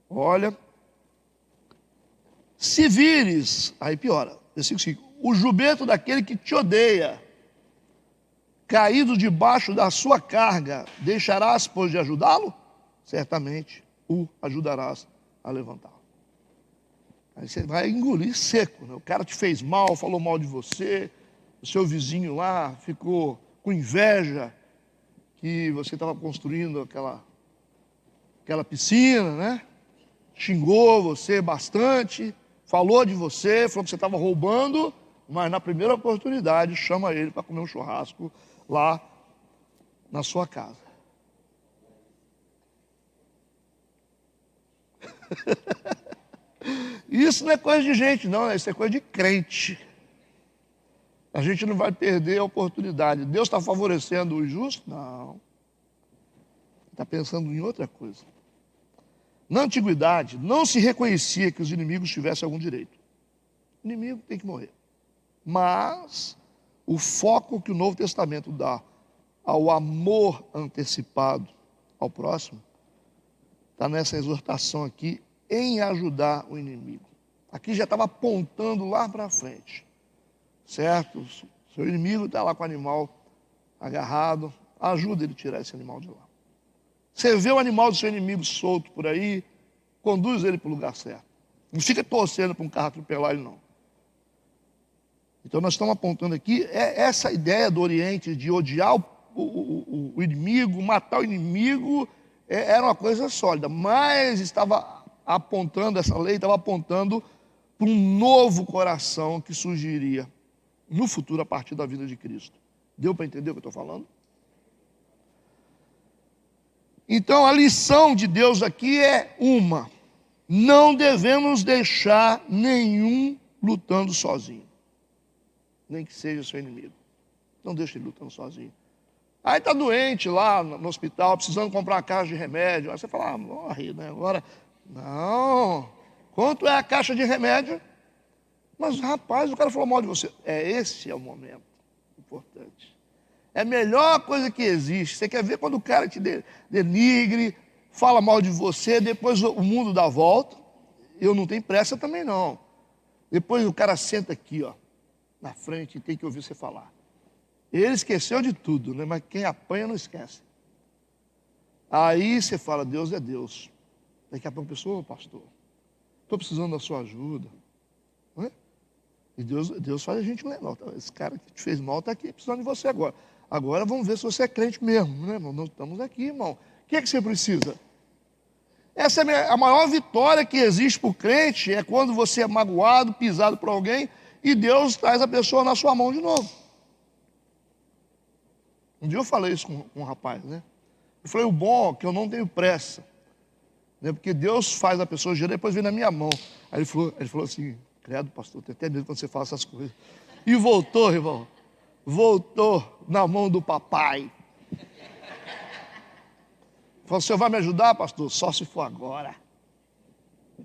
Olha, se vires, aí piora, versículo 5, o jumento daquele que te odeia, caído debaixo da sua carga, deixarás, pois, de ajudá-lo? Certamente o ajudarás a levantá-lo. Aí você vai engolir seco, né? O cara te fez mal, falou mal de você, o seu vizinho lá ficou com inveja que você estava construindo aquela piscina, né? Xingou você bastante, falou de você, falou que você estava roubando, mas na primeira oportunidade chama ele para comer um churrasco lá na sua casa. Isso não é coisa de gente, não, isso é coisa de crente. A gente não vai perder a oportunidade. Deus está favorecendo o justo? Não. Está pensando em outra coisa. Na antiguidade, não se reconhecia que os inimigos tivessem algum direito. O inimigo tem que morrer. Mas o foco que o Novo Testamento dá ao amor antecipado ao próximo está nessa exortação aqui em ajudar o inimigo. Aqui já estava apontando lá para frente. Certo? Seu inimigo está lá com o animal agarrado, ajuda ele a tirar esse animal de lá. Você vê o animal do seu inimigo solto por aí, conduz ele para o lugar certo. Não fica torcendo para um carro atropelar ele, não. Então nós estamos apontando aqui essa ideia do Oriente de odiar o inimigo, matar o inimigo, era uma coisa sólida, mas estava apontando, essa lei estava apontando para um novo coração que surgiria no futuro a partir da vida de Cristo. Deu para entender o que eu estou falando? Então a lição de Deus aqui é uma: não devemos deixar nenhum lutando sozinho, nem que seja seu inimigo. Não deixe ele lutando sozinho. Aí está doente lá no hospital, precisando comprar uma caixa de remédio. Aí você fala, morre, né? Agora, não. Quanto é a caixa de remédio? Mas, rapaz, o cara falou mal de você. Esse é o momento importante. É a melhor coisa que existe. Você quer ver quando o cara te denigre, fala mal de você, depois o mundo dá a volta. Eu não tenho pressa também, não. Depois o cara senta aqui, ó, na frente e tem que ouvir você falar. Ele esqueceu de tudo, né? Mas quem apanha não esquece. Aí você fala, Deus é Deus. Daqui a pouco a pessoa, pastor, estou precisando da sua ajuda. Não é? E Deus faz a gente lembrar. Esse cara que te fez mal está aqui precisando de você agora. Agora vamos ver se você é crente mesmo, né, irmão? Nós estamos aqui, irmão. O que é que você precisa? Essa é a maior vitória que existe para o crente, é quando você é magoado, pisado por alguém, e Deus traz a pessoa na sua mão de novo. Um dia eu falei isso com um rapaz, né? Eu falei, o bom é que eu não tenho pressa, né? Porque Deus faz a pessoa girar e depois vem na minha mão. Aí ele falou assim, credo, pastor, tenho até medo quando você fala essas coisas. E voltou, irmão. Voltou na mão do papai. Falou, o senhor vai me ajudar, pastor? Só se for agora.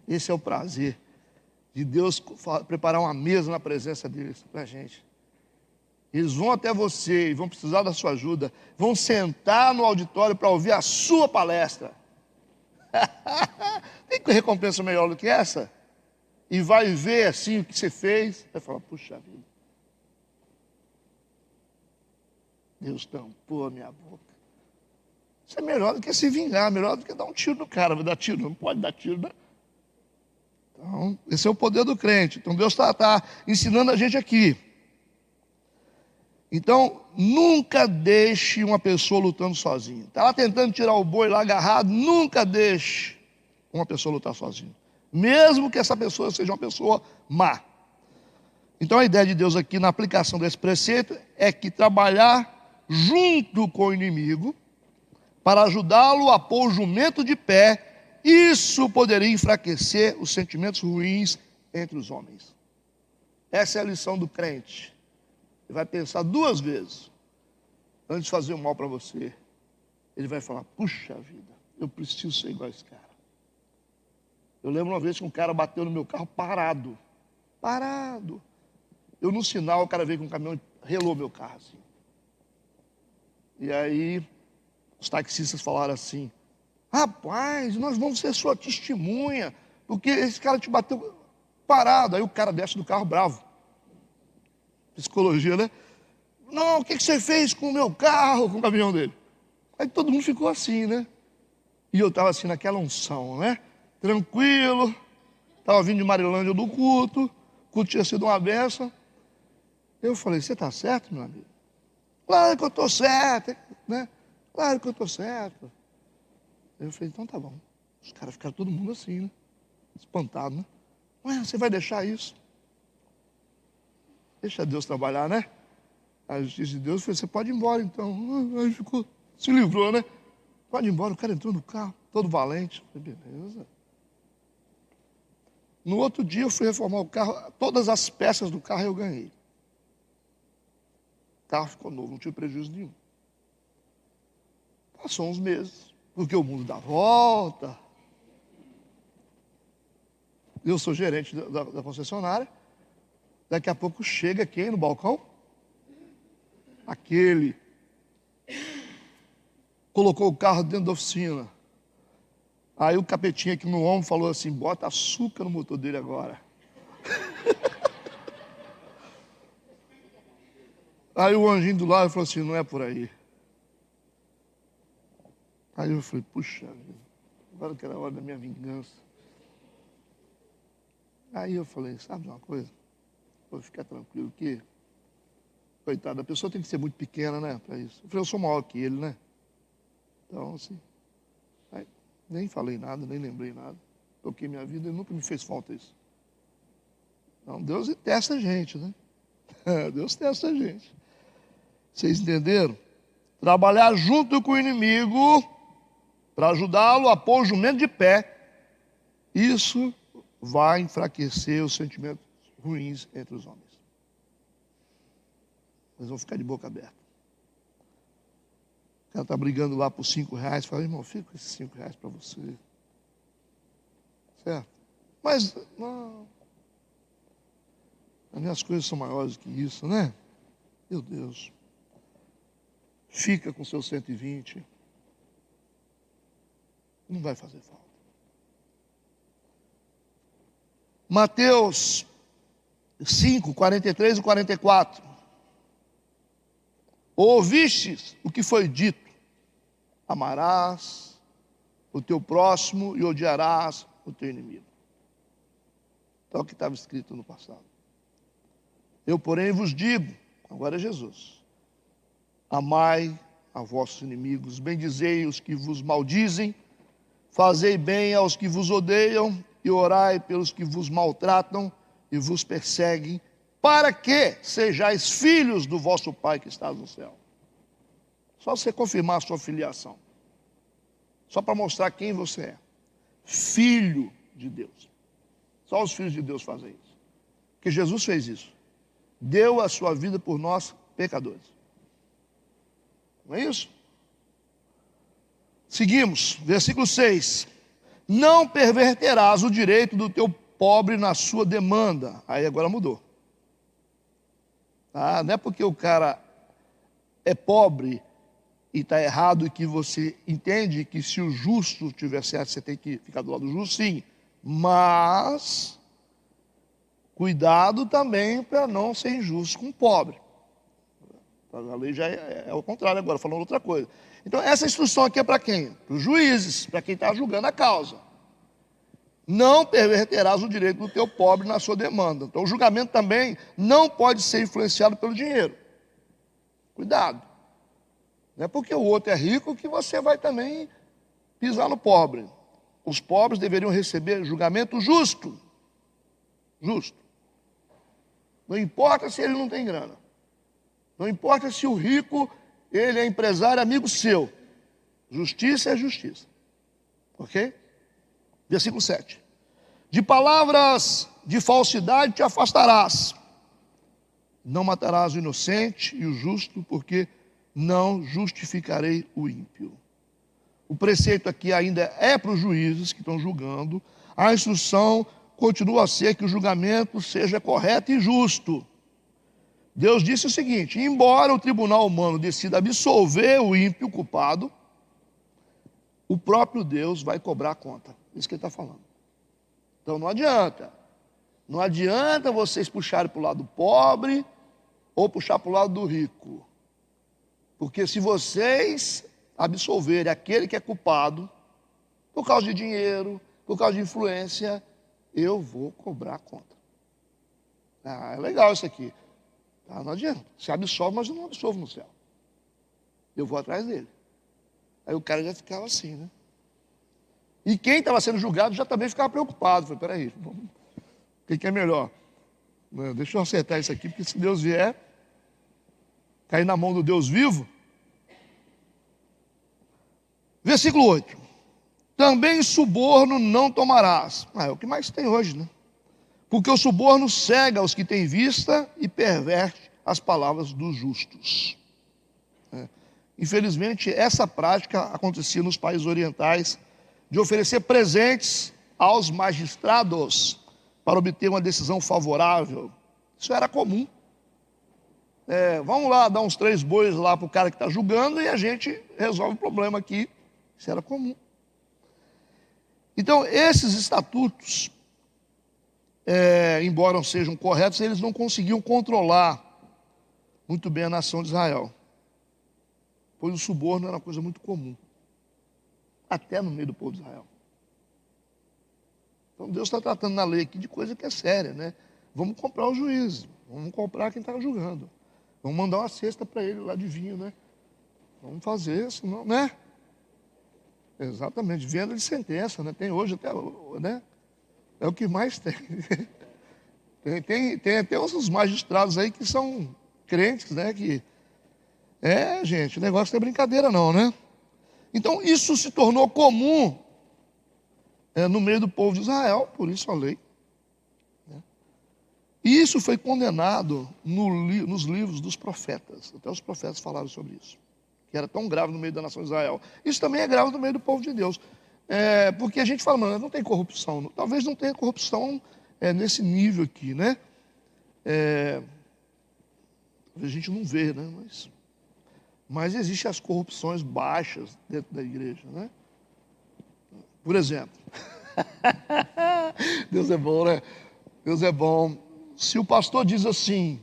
Esse é o prazer de Deus preparar uma mesa na presença deles para a gente. Eles vão até você e vão precisar da sua ajuda. Vão sentar no auditório para ouvir a sua palestra. Tem recompensa melhor do que essa? E vai ver assim o que você fez. Vai falar, puxa vida. Deus tampou a minha boca. Isso é melhor do que se vingar, melhor do que dar um tiro no cara. Vai dar tiro? Não pode dar tiro, né? Então, esse é o poder do crente. Então, Deus está ensinando a gente aqui. Então, nunca deixe uma pessoa lutando sozinha. Está lá tentando tirar o boi lá agarrado, nunca deixe uma pessoa lutar sozinha. Mesmo que essa pessoa seja uma pessoa má. Então, a ideia de Deus aqui na aplicação desse preceito é que trabalhar junto com o inimigo para ajudá-lo a pôr o jumento de pé, isso poderia enfraquecer os sentimentos ruins entre os homens. Essa é a lição do crente. Ele vai pensar duas vezes antes de fazer o mal para você. Ele vai falar, puxa vida, eu preciso ser igual a esse cara. Eu lembro uma vez que um cara bateu no meu carro parado. Eu no sinal, o cara veio com um caminhão e relou meu carro assim. E aí os taxistas falaram assim, rapaz, nós vamos ser sua testemunha, porque esse cara te bateu parado. Aí o cara desce do carro bravo. Psicologia, né? Não, o que você fez com o meu carro, com o caminhão dele? Aí todo mundo ficou assim, né? E eu estava assim naquela unção, né? Tranquilo, estava vindo de Marilândia do culto, o culto tinha sido uma benção. Eu falei, você está certo, meu amigo? Claro que eu estou certo, né? Claro que eu estou certo. Eu falei, então tá bom. Os caras ficaram todo mundo assim, né? Espantado, né? Ué, você vai deixar isso? Deixa Deus trabalhar, né? A justiça de Deus foi, você pode ir embora então. Aí ficou, se livrou, né? Pode ir embora, o cara entrou no carro, todo valente. Falei, beleza. No outro dia eu fui reformar o carro, todas as peças do carro eu ganhei. O carro ficou novo, não tive prejuízo nenhum. Passou uns meses, porque o mundo dá volta. Eu sou gerente da concessionária. Daqui a pouco chega quem no balcão? Aquele colocou o carro dentro da oficina. Aí o capetinha aqui no ombro falou assim, bota açúcar no motor dele agora. Aí o anjinho do lado falou assim, não é por aí. Aí eu falei, puxa vida, agora que era a hora da minha vingança. Aí eu falei, sabe de uma coisa? Vou ficar tranquilo que, coitado, a pessoa tem que ser muito pequena, né, para isso. Eu falei, eu sou maior que ele, né? Então, assim, aí, nem falei nada, nem lembrei nada. Toquei minha vida e nunca me fez falta isso. Então, Deus testa a gente, né? Deus testa a gente. Vocês entenderam? Trabalhar junto com o inimigo para ajudá-lo a pôr o jumento de pé. Isso vai enfraquecer os sentimentos ruins entre os homens. Eles vão ficar de boca aberta. O cara está brigando lá por R$5. Fala, irmão, fica com esses R$5 para você. Certo? Mas, não. As minhas coisas são maiores que isso, né? Meu Deus. Fica com seus 120. Não vai fazer falta. Mateus 5, 43 e 44. Ouvistes o que foi dito? Amarás o teu próximo e odiarás o teu inimigo. Então, o que estava escrito no passado. Eu, porém, vos digo, agora é Jesus, amai a vossos inimigos, bendizei os que vos maldizem, fazei bem aos que vos odeiam e orai pelos que vos maltratam e vos perseguem, para que sejais filhos do vosso Pai que está no céu. Só você confirmar a sua filiação. Só para mostrar quem você é. Filho de Deus. Só os filhos de Deus fazem isso. Porque Jesus fez isso. Deu a sua vida por nós, pecadores. Não é isso? Seguimos, versículo 6. Não perverterás o direito do teu pobre na sua demanda. Aí agora mudou. Não é porque o cara é pobre e está errado e que você entende que se o justo estiver certo, você tem que ficar do lado do justo, sim. Mas, cuidado também para não ser injusto com o pobre. A lei já é o contrário agora, falando outra coisa. Então, essa instrução aqui é para quem? Para os juízes, para quem está julgando a causa. Não perverterás o direito do teu pobre na sua demanda. Então, o julgamento também não pode ser influenciado pelo dinheiro. Cuidado. Não é porque o outro é rico que você vai também pisar no pobre. Os pobres deveriam receber julgamento justo. Justo. Não importa se ele não tem grana. Não importa se o rico, ele é empresário, amigo seu. Justiça é justiça. Ok? Versículo 7. De palavras de falsidade te afastarás. Não matarás o inocente e o justo, porque não justificarei o ímpio. O preceito aqui ainda é para os juízes que estão julgando. A instrução continua a ser que o julgamento seja correto e justo. Deus disse o seguinte: embora o tribunal humano decida absolver o ímpio culpado, o próprio Deus vai cobrar a conta. Isso que ele está falando. Então não adianta. Não adianta vocês puxarem para o lado pobre ou puxar para o lado do rico. Porque se vocês absolverem aquele que é culpado, por causa de dinheiro, por causa de influência, eu vou cobrar a conta. É legal isso aqui. Não adianta. Se absolve, mas eu não absolvo no céu. Eu vou atrás dele. Aí o cara já ficava assim, né? E quem estava sendo julgado já também ficava preocupado. Falei, peraí, o que é melhor? Deixa eu acertar isso aqui, porque se Deus vier, cair na mão do Deus vivo. Versículo 8. Também suborno não tomarás. É o que mais tem hoje, né? Porque o suborno cega os que têm vista e perverte as palavras dos justos. Infelizmente, essa prática acontecia nos países orientais, de oferecer presentes aos magistrados para obter uma decisão favorável. Isso era comum. Vamos lá dar uns 3 bois lá para o cara que está julgando e a gente resolve o problema aqui. Isso era comum. Então, esses estatutos, embora não sejam corretos, eles não conseguiam controlar muito bem a nação de Israel. Pois o suborno era uma coisa muito comum. Até no meio do povo de Israel. Então Deus está tratando na lei aqui de coisa que é séria, né? Vamos comprar o juiz, vamos comprar quem está julgando. Vamos mandar uma cesta para ele lá de vinho, né? Vamos fazer, senão, né? Exatamente, venda de sentença, né? Tem hoje até, né? É o que mais tem. Tem até uns magistrados aí que são crentes, né? Que, gente, o negócio não é brincadeira não, né? Então, isso se tornou comum no meio do povo de Israel, por isso a lei. E isso foi condenado nos livros dos profetas. Até os profetas falaram sobre isso. Que era tão grave no meio da nação de Israel. Isso também é grave no meio do povo de Deus. Porque a gente fala, mano, não tem corrupção. Talvez não tenha corrupção nesse nível aqui, né? A gente não vê, né? Mas existem as corrupções baixas dentro da igreja, né? Por exemplo, Deus é bom, né? Deus é bom. Se o pastor diz assim,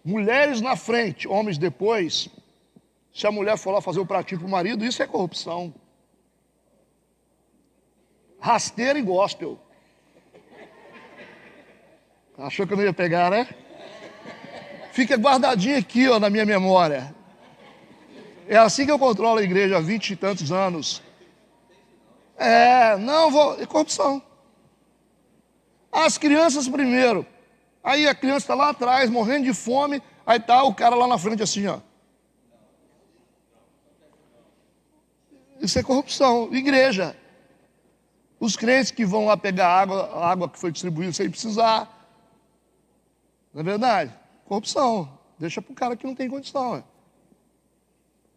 mulheres na frente, homens depois, se a mulher for lá fazer o pratinho para o marido, isso é corrupção. Rasteira e gospel. Achou que eu não ia pegar, né? fica guardadinho aqui, ó, na minha memória. É assim que eu controlo a igreja há 20 e tantos anos. É corrupção. As crianças primeiro. Aí a criança está lá atrás, morrendo de fome, aí está o cara lá na frente assim, ó. Isso é corrupção. Igreja. Os crentes que vão lá pegar a água que foi distribuída sem precisar. Não é verdade? Corrupção. Deixa para o cara que não tem condição. É.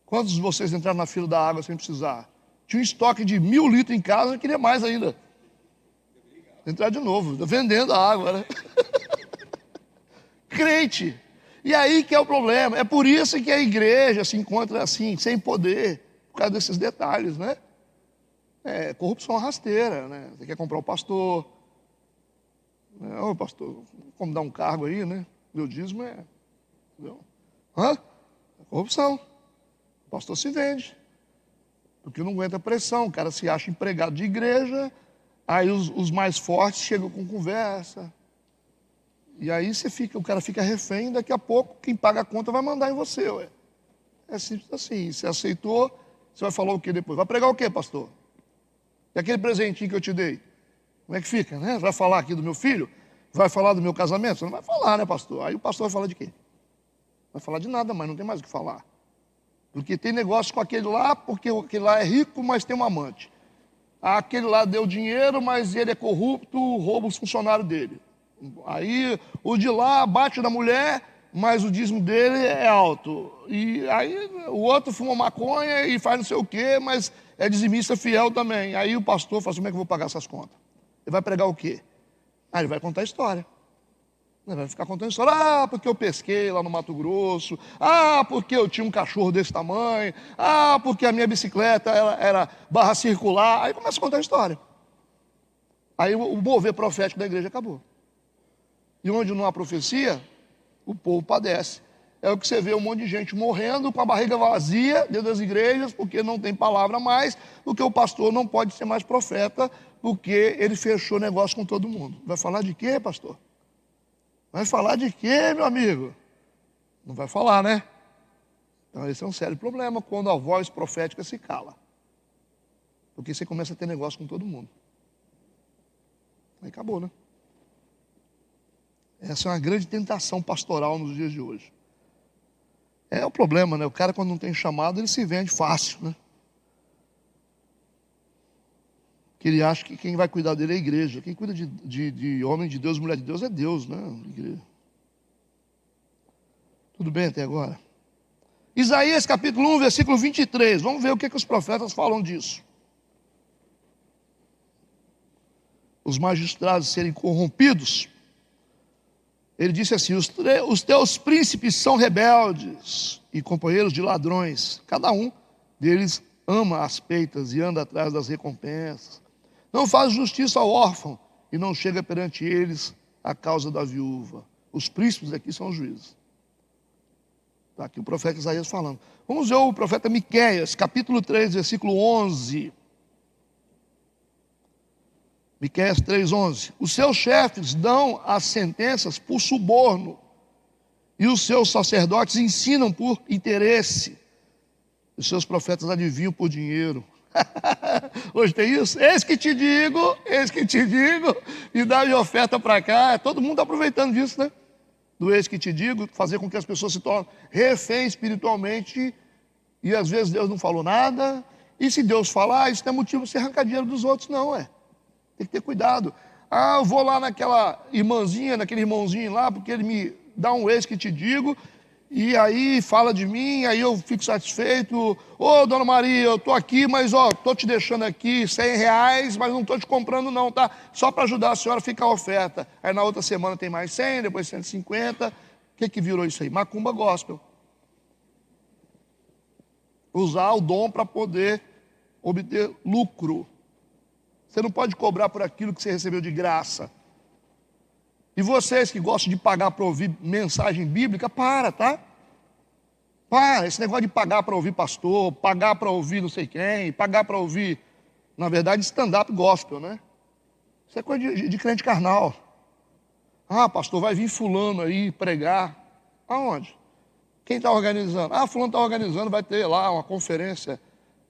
Quantos de vocês entraram na fila da água sem precisar? Tinha um estoque de 1.000 litros em casa, eu queria mais ainda. Entrar de novo, vendendo a água, né? Crente. E aí que é o problema. É por isso que a igreja se encontra assim, sem poder, por causa desses detalhes, né? É corrupção rasteira, né? Você quer comprar o pastor. Ô pastor, como dar um cargo aí, né? Meu dízimo é. Entendeu? É corrupção. O pastor se vende. Porque não aguenta pressão. O cara se acha empregado de igreja. Aí os mais fortes chegam com conversa. E aí o cara fica refém. Daqui a pouco, quem paga a conta vai mandar em você. Ué. É simples assim. Você aceitou, você vai falar o que depois? Vai pregar o que, pastor? E aquele presentinho que eu te dei? Como é que fica, né? Vai falar aqui do meu filho? Vai falar do meu casamento? Você não vai falar, né, pastor? Aí o pastor vai falar de quê? Vai falar de nada, mas não tem mais o que falar. Porque tem negócio com aquele lá, porque aquele lá é rico, mas tem um amante. Aquele lá deu dinheiro, mas ele é corrupto, rouba os funcionários dele. Aí o de lá bate na mulher, mas o dízimo dele é alto. E aí o outro fuma maconha e faz não sei o quê, mas é dizimista fiel também. Aí o pastor fala assim, como é que eu vou pagar essas contas? Ele vai pregar o quê? Ele vai contar a história. Ele vai ficar contando a história. Porque eu pesquei lá no Mato Grosso. Porque eu tinha um cachorro desse tamanho. Porque a minha bicicleta era barra circular. Aí começa a contar a história. Aí o mover profético da igreja acabou. E onde não há profecia, o povo padece. É o que você vê um monte de gente morrendo com a barriga vazia dentro das igrejas, porque não tem palavra mais, porque o pastor não pode ser mais profeta, porque ele fechou negócio com todo mundo. Vai falar de quê, pastor? Vai falar de quê, meu amigo? Não vai falar, né? Então esse é um sério problema, quando a voz profética se cala. Porque você começa a ter negócio com todo mundo. Aí acabou, né? Essa é uma grande tentação pastoral nos dias de hoje. É o problema, né? O cara, quando não tem chamado, ele se vende fácil, né? Que ele acha que quem vai cuidar dele é a igreja. Quem cuida de homem de Deus, mulher de Deus, é Deus, né? Igreja. Tudo bem até agora? Isaías capítulo 1, versículo 23. Vamos ver o que os profetas falam disso. Os magistrados serem corrompidos. Ele disse assim, os teus príncipes são rebeldes e companheiros de ladrões. Cada um deles ama as peitas e anda atrás das recompensas. Não faz justiça ao órfão e não chega perante eles a causa da viúva. Os príncipes aqui são os juízes. Está aqui o profeta Isaías falando. Vamos ver o profeta Miqueias, capítulo 3, versículo 11. Miqueias 3,11. Os seus chefes dão as sentenças por suborno, e os seus sacerdotes ensinam por interesse. Os seus profetas adivinham por dinheiro. Hoje tem isso? Eis que te digo, e dá-me oferta para cá. Todo mundo está aproveitando disso, né? Do eis que te digo, fazer com que as pessoas se tornem reféns espiritualmente, e às vezes Deus não falou nada, e se Deus falar, isso não é motivo de você arrancar dinheiro dos outros, não, é. Tem que ter cuidado. Eu vou lá naquela irmãzinha, naquele irmãozinho lá, porque ele me dá um eis que te digo, e aí fala de mim, aí eu fico satisfeito. Dona Maria, eu estou aqui, mas estou te deixando aqui R$100, mas não estou te comprando não, tá? Só para ajudar a senhora, fica a oferta. Aí na outra semana tem mais 100, depois 150. O que virou isso aí? Macumba gospel. Usar o dom para poder obter lucro. Você não pode cobrar por aquilo que você recebeu de graça. E vocês que gostam de pagar para ouvir mensagem bíblica, tá? Para, esse negócio de pagar para ouvir pastor, pagar para ouvir não sei quem, pagar para ouvir, na verdade, stand-up gospel, né? Isso é coisa de crente carnal. Pastor, vai vir fulano aí pregar. Aonde? Quem está organizando? Ah, fulano está organizando, vai ter lá uma conferência.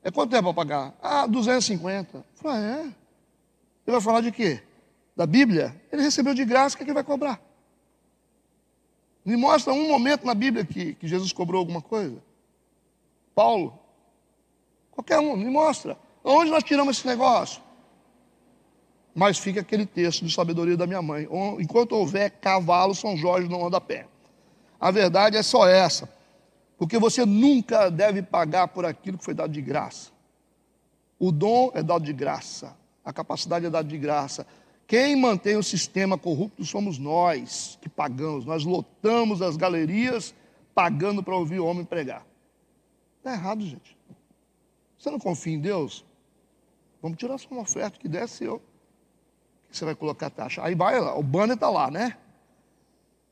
É quanto tempo para pagar? Ah, 250. Eu falei, é? Ele vai falar de quê? Da Bíblia? Ele recebeu de graça, o que ele vai cobrar? Me mostra um momento na Bíblia que Jesus cobrou alguma coisa. Paulo. Qualquer um, me mostra. Onde nós tiramos esse negócio? Mas fica aquele texto de sabedoria da minha mãe. Enquanto houver cavalo, São Jorge não anda a pé. A verdade é só essa. Porque você nunca deve pagar por aquilo que foi dado de graça. O dom é dado de graça. A capacidade é dada de graça. Quem mantém o sistema corrupto somos nós que pagamos. Nós lotamos as galerias pagando para ouvir o homem pregar. Está errado, gente. Você não confia em Deus? Vamos tirar só uma oferta que der seu. Que você vai colocar a taxa. Aí vai lá, o banner está lá, né?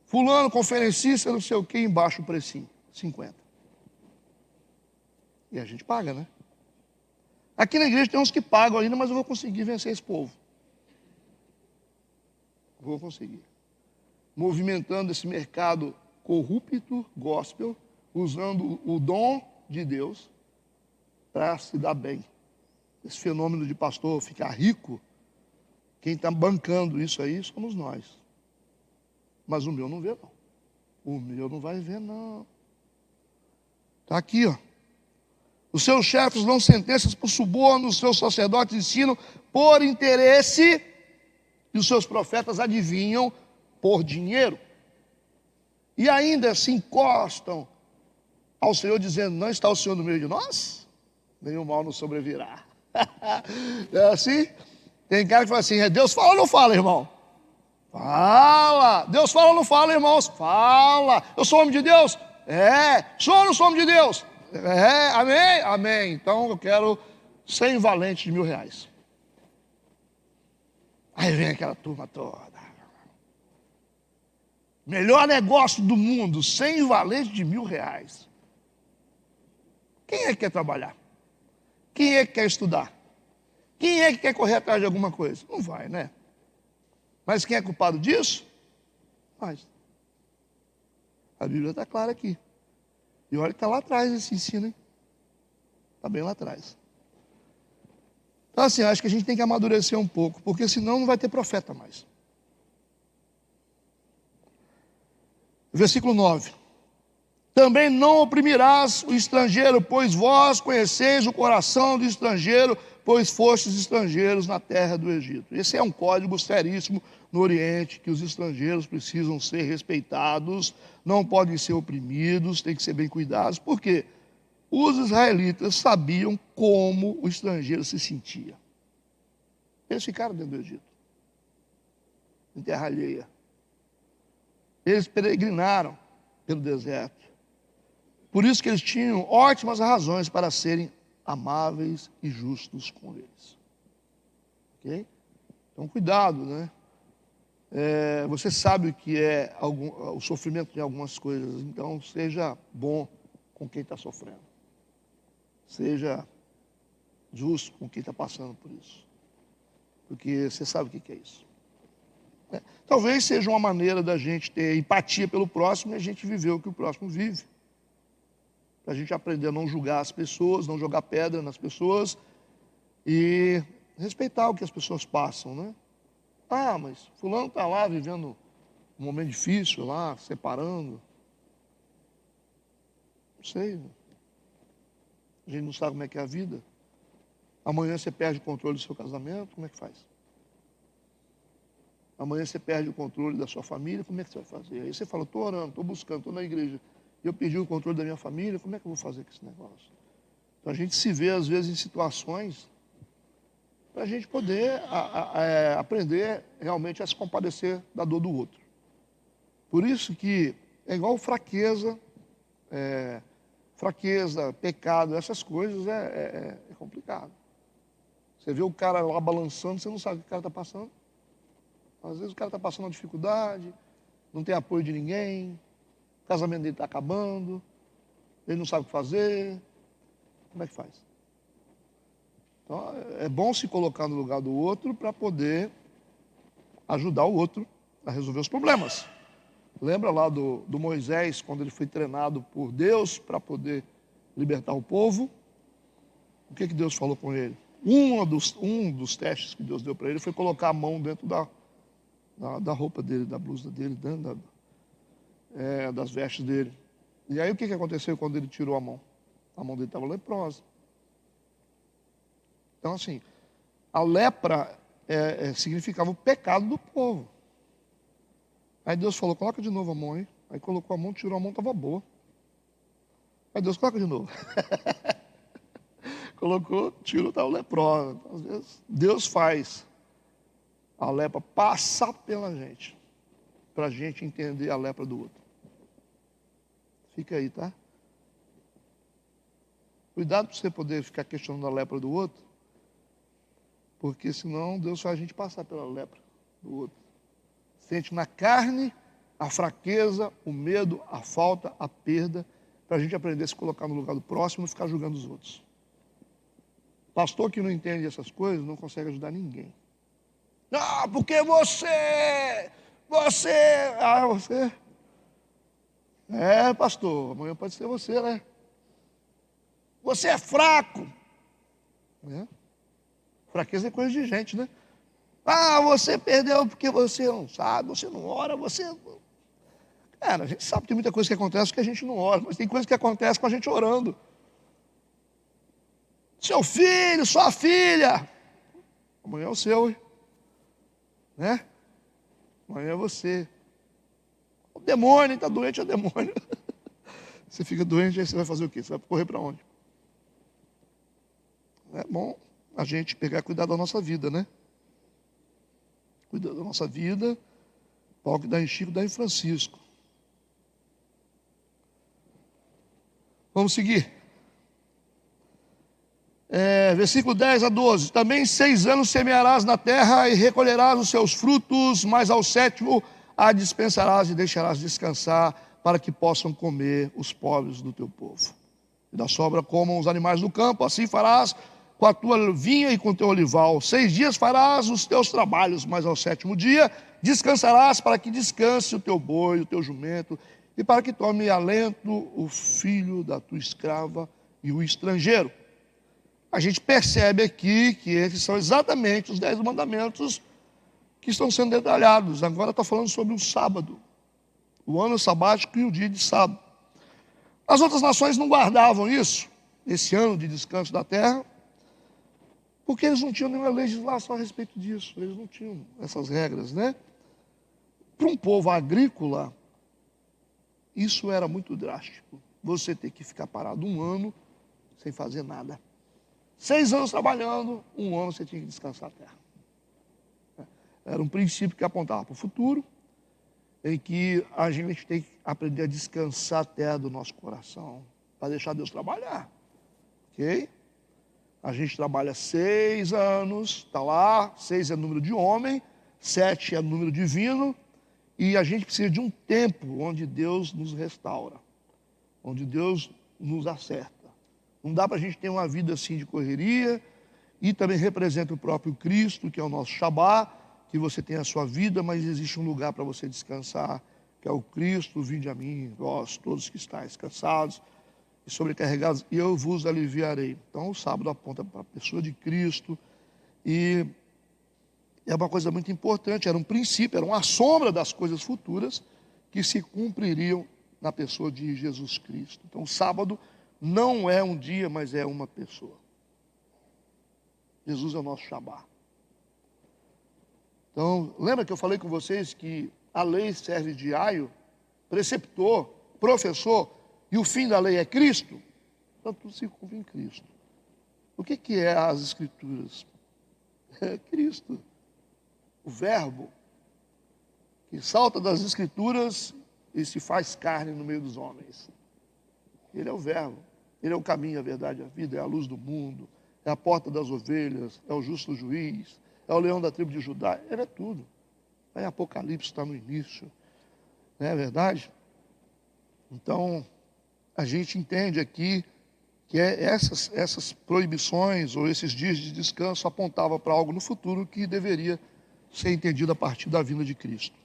Fulano, conferencista, não sei o que, embaixo o precinho. 50. E a gente paga, né? Aqui na igreja tem uns que pagam ainda, mas eu vou conseguir vencer esse povo. Vou conseguir. Movimentando esse mercado corrupto, gospel, usando o dom de Deus para se dar bem. Esse fenômeno de pastor ficar rico, quem está bancando isso aí somos nós. Mas o meu não vê, não. O meu não vai ver, não. Está aqui, ó. Os seus chefes dão sentenças por suborno, os seus sacerdotes ensinam por interesse, e os seus profetas adivinham por dinheiro. E ainda se encostam ao Senhor, dizendo, não está o Senhor no meio de nós? Nenhum mal nos sobrevirá. É assim? Tem cara que fala assim, Deus fala ou não fala, irmão? Fala. Deus fala ou não fala, irmãos? Fala. Eu sou homem de Deus? É. Sou ou não sou homem de Deus? É. Amém? Amém. Então eu quero 100 valentes de R$1.000. Aí vem aquela turma toda. Melhor negócio do mundo, 100 valentes de R$1.000. Quem é que quer trabalhar? Quem é que quer estudar? Quem é que quer correr atrás de alguma coisa? Não vai, né? Mas quem é culpado disso? Nós. A Bíblia está clara aqui. E olha que está lá atrás esse ensino, hein? Está bem lá atrás. Então assim, acho que a gente tem que amadurecer um pouco, porque senão não vai ter profeta mais. Versículo 9. Também não oprimirás o estrangeiro, pois vós conheceis o coração do estrangeiro, pois fostes estrangeiros na terra do Egito. Esse é um código seríssimo no Oriente, que os estrangeiros precisam ser respeitados, não podem ser oprimidos, têm que ser bem cuidados. Por quê? Os israelitas sabiam como o estrangeiro se sentia. Eles ficaram dentro do Egito, em terra alheia. Eles peregrinaram pelo deserto. Por isso que eles tinham ótimas razões para serem amáveis e justos com eles. Ok? Então, cuidado, né? Você sabe o que é o sofrimento de algumas coisas, então seja bom com quem está sofrendo. Seja justo com quem está passando por isso. Porque você sabe o que é isso. Talvez seja uma maneira da gente ter empatia pelo próximo e a gente viver o que o próximo vive. Para a gente aprender a não julgar as pessoas, não jogar pedra nas pessoas e respeitar o que as pessoas passam, né? Ah, mas fulano está lá vivendo um momento difícil lá, separando. Não sei. A gente não sabe como é que é a vida. Amanhã você perde o controle do seu casamento, como é que faz? Amanhã você perde o controle da sua família, como é que você vai fazer? Aí você fala, estou orando, estou buscando, estou na igreja. E eu perdi o controle da minha família, como é que eu vou fazer com esse negócio? Então a gente se vê, às vezes, em situações para a gente poder aprender realmente a se compadecer da dor do outro. Por isso que é igual fraqueza, pecado, essas coisas é complicado. Você vê o cara lá balançando, você não sabe o que o cara está passando. Às vezes o cara está passando uma dificuldade, não tem apoio de ninguém, o casamento dele está acabando, ele não sabe o que fazer. Como é que faz? Então, é bom se colocar no lugar do outro para poder ajudar o outro a resolver os problemas. Lembra lá do Moisés, quando ele foi treinado por Deus para poder libertar o povo? O que Deus falou com ele? Um dos testes que Deus deu para ele foi colocar a mão dentro da roupa dele, da blusa dele, dentro das vestes dele. E aí o que aconteceu quando ele tirou a mão? A mão dele estava leprosa. Então assim, a lepra significava o pecado do povo. Aí Deus falou, coloca de novo a mão aí. Aí colocou a mão, tirou a mão, estava boa. Aí Deus, coloca de novo. Colocou, tirou, estava leprosa. Então, às vezes, Deus faz a lepra passar pela gente, para a gente entender a lepra do outro. Fica aí, tá? Cuidado para você poder ficar questionando a lepra do outro, porque senão Deus faz a gente passar pela lepra do outro. Sente na carne a fraqueza, o medo, a falta, a perda, para a gente aprender a se colocar no lugar do próximo e ficar julgando os outros. Pastor que não entende essas coisas não consegue ajudar ninguém. Ah, porque você... você... pastor, amanhã pode ser você, né? Você é fraco. Fraqueza é coisa de gente, né? Ah, você perdeu porque você não sabe, você não ora, você... Cara, a gente sabe que tem muita coisa que acontece que a gente não ora, mas tem coisa que acontece com a gente orando. Seu filho, sua filha. Amanhã é o seu, hein? Né? Amanhã é você. O demônio, está doente, é o demônio. Você fica doente, aí você vai fazer o quê? Você vai correr para onde? É bom a gente pegar e cuidar da nossa vida, né? Cuidar da nossa vida. Paulo que dá em Chico, dá em Francisco. Vamos seguir. Versículo 10 a 12. Também 6 anos semearás na terra e recolherás os seus frutos, mas ao 7º a dispensarás e deixarás descansar, para que possam comer os pobres do teu povo. E da sobra comam os animais do campo, assim farás com a tua vinha e com o teu olival. 6 dias farás os teus trabalhos, mas ao 7º dia descansarás, para que descanse o teu boi, o teu jumento, e para que tome alento o filho da tua escrava e o estrangeiro. A gente percebe aqui que esses são exatamente os 10 mandamentos que estão sendo detalhados. Agora está falando sobre o sábado, o ano sabático e o dia de sábado. As outras nações não guardavam isso, esse ano de descanso da terra, porque eles não tinham nenhuma legislação a respeito disso, eles não tinham essas regras, né? Para um povo agrícola, isso era muito drástico. Você ter que ficar parado um ano sem fazer nada. 6 anos trabalhando, um ano você tinha que descansar a terra. Era um princípio que apontava para o futuro, em que a gente tem que aprender a descansar a terra do nosso coração, para deixar Deus trabalhar. Ok? A gente trabalha 6 anos, está lá, 6 é número de homem, 7 é número divino, e a gente precisa de um tempo onde Deus nos restaura, onde Deus nos acerta. Não dá para a gente ter uma vida assim de correria, e também representa o próprio Cristo, que é o nosso Shabá, que você tem a sua vida, mas existe um lugar para você descansar, que é o Cristo. Vinde a mim, vós todos que estáis cansados e sobrecarregados, e eu vos aliviarei. Então o sábado aponta para a pessoa de Cristo, e é uma coisa muito importante, era um princípio, era uma sombra das coisas futuras que se cumpririam na pessoa de Jesus Cristo. Então o sábado não é um dia, mas é uma pessoa. Jesus é o nosso Shabá. Então, lembra que eu falei com vocês que a lei serve de aio, preceptor, professor, e o fim da lei é Cristo? Então tudo se cumpre em Cristo. O que é as Escrituras? É Cristo, o Verbo, que salta das Escrituras e se faz carne no meio dos homens. Ele é o Verbo, ele é o caminho, a verdade, a vida, é a luz do mundo, é a porta das ovelhas, é o justo juiz, é o leão da tribo de Judá, ele é tudo. Aí Apocalipse está no início, não é verdade? Então, a gente entende aqui que essas proibições ou esses dias de descanso apontavam para algo no futuro que deveria ser entendido a partir da vinda de Cristo.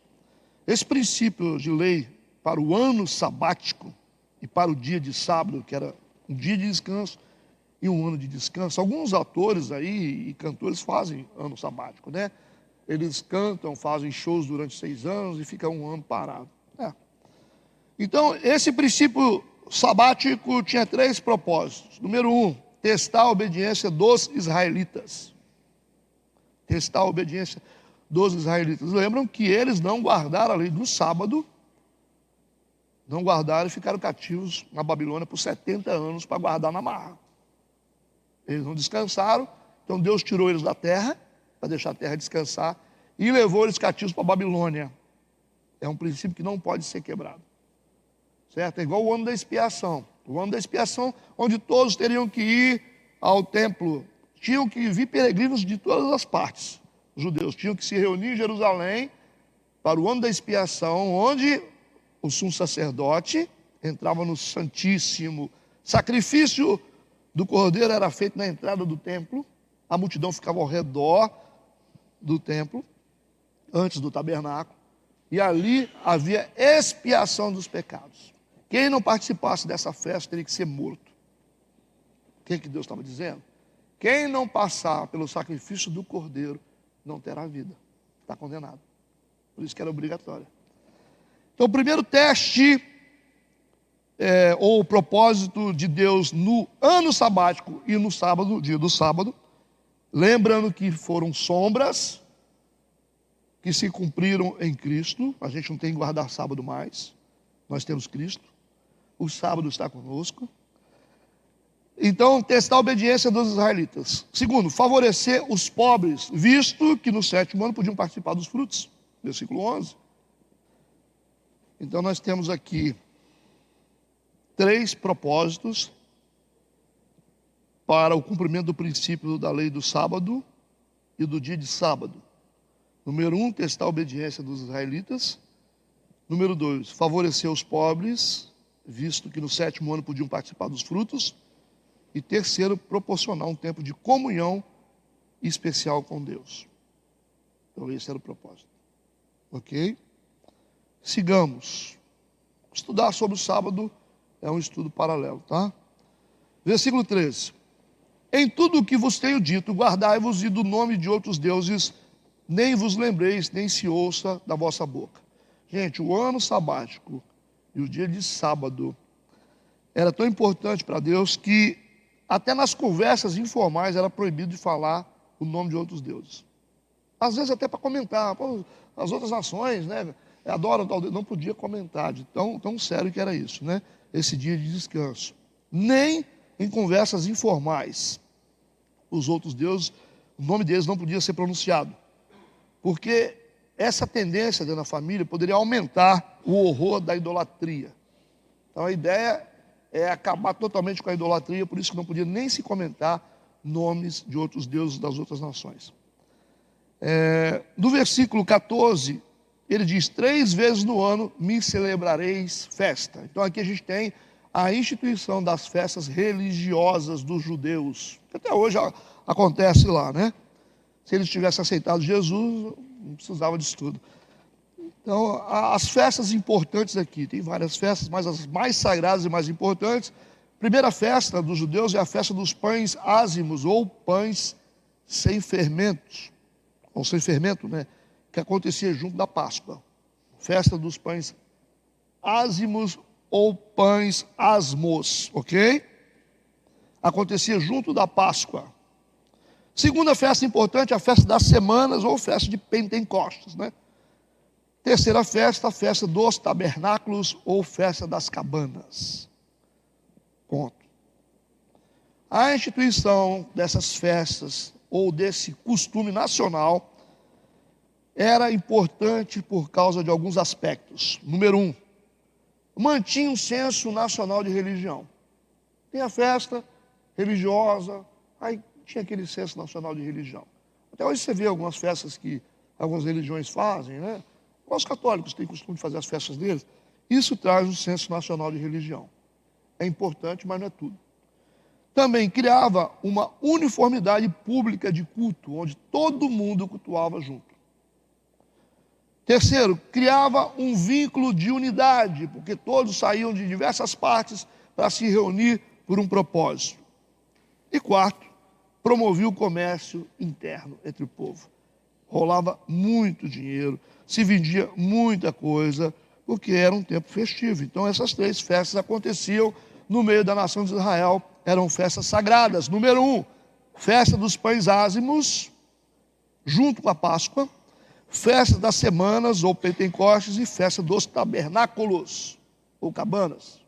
Esse princípio de lei para o ano sabático e para o dia de sábado, que era um dia de descanso e um ano de descanso. Alguns atores aí e cantores fazem ano sabático, né? Eles cantam, fazem shows durante 6 anos e ficam um ano parado. Então, esse princípio sabático tinha 3 propósitos. Número 1, testar a obediência dos israelitas. Testar a obediência dos israelitas. Lembram que eles não guardaram a lei do sábado, não guardaram e ficaram cativos na Babilônia por 70 anos para guardar na marra. Eles não descansaram, então Deus tirou eles da terra, para deixar a terra descansar, e levou eles cativos para a Babilônia. É um princípio que não pode ser quebrado. Certo? É igual o ano da expiação. O ano da expiação, onde todos teriam que ir ao templo. Tinham que vir peregrinos de todas as partes. Os judeus tinham que se reunir em Jerusalém para o ano da expiação, onde o sumo sacerdote entrava no Santíssimo. Sacrifício do cordeiro era feito na entrada do templo. A multidão ficava ao redor do templo, antes do tabernáculo. E ali havia expiação dos pecados. Quem não participasse dessa festa teria que ser morto. O que Deus estava dizendo? Quem não passar pelo sacrifício do cordeiro não terá vida. Está condenado. Por isso que era obrigatório. Então, o primeiro teste, ou propósito de Deus no ano sabático e no sábado, dia do sábado, lembrando que foram sombras que se cumpriram em Cristo. A gente não tem que guardar sábado mais. Nós temos Cristo. O sábado está conosco. Então, testar a obediência dos israelitas. Segundo, favorecer os pobres, visto que no 7º ano podiam participar dos frutos. Versículo 11. Então, nós temos aqui 3 propósitos para o cumprimento do princípio da lei do sábado e do dia de sábado. Número 1, testar a obediência dos israelitas. Número 2, favorecer os pobres, visto que no 7º ano podiam participar dos frutos. E terceiro, proporcionar um tempo de comunhão especial com Deus. Então esse era o propósito. Ok? Sigamos. Estudar sobre o sábado é um estudo paralelo, tá? Versículo 13. Em tudo o que vos tenho dito, guardai-vos e do nome de outros deuses, nem vos lembreis, nem se ouça da vossa boca. Gente, o ano sabático e o dia de sábado era tão importante para Deus que até nas conversas informais era proibido de falar o nome de outros deuses. Às vezes até para comentar, pô, as outras nações, né, adoram tal Deus, não podia comentar, de tão sério que era isso, né, esse dia de descanso. Nem em conversas informais, os outros deuses, o nome deles não podia ser pronunciado, porque essa tendência dentro da família poderia aumentar o horror da idolatria. Então a ideia é acabar totalmente com a idolatria, por isso que não podia nem se comentar nomes de outros deuses das outras nações. No versículo 14, ele diz: 3 vezes no ano me celebrareis festa. Então aqui a gente tem a instituição das festas religiosas dos judeus, que até hoje acontece lá, né? Se eles tivessem aceitado Jesus, não precisava disso tudo. Então, as festas importantes aqui, tem várias festas, mas as mais sagradas e mais importantes. A primeira festa dos judeus é a festa dos pães ázimos, ou pães sem fermentos, ou sem fermento, né? Que acontecia junto da Páscoa. Festa dos pães ázimos ou pães asmos, ok? Acontecia junto da Páscoa. Segunda festa importante é a festa das semanas, ou festa de Pentecostes, né? Terceira festa, a festa dos tabernáculos ou festa das cabanas. Ponto. A instituição dessas festas ou desse costume nacional era importante por causa de alguns aspectos. Número 1, mantinha um senso nacional de religião. Tem a festa religiosa, aí tinha aquele senso nacional de religião. Até hoje você vê algumas festas que algumas religiões fazem, né? Os católicos têm costume de fazer as festas deles. Isso traz um senso nacional de religião. É importante, mas não é tudo. Também criava uma uniformidade pública de culto, onde todo mundo cultuava junto. Terceiro, criava um vínculo de unidade, porque todos saíam de diversas partes para se reunir por um propósito. E quarto, promovia o comércio interno entre o povo. Rolava muito dinheiro, se vendia muita coisa, porque era um tempo festivo. Então essas três festas aconteciam no meio da nação de Israel, eram festas sagradas. Número 1, festa dos pães ázimos, junto com a Páscoa, festa das semanas ou Pentecostes e festa dos tabernáculos ou cabanas.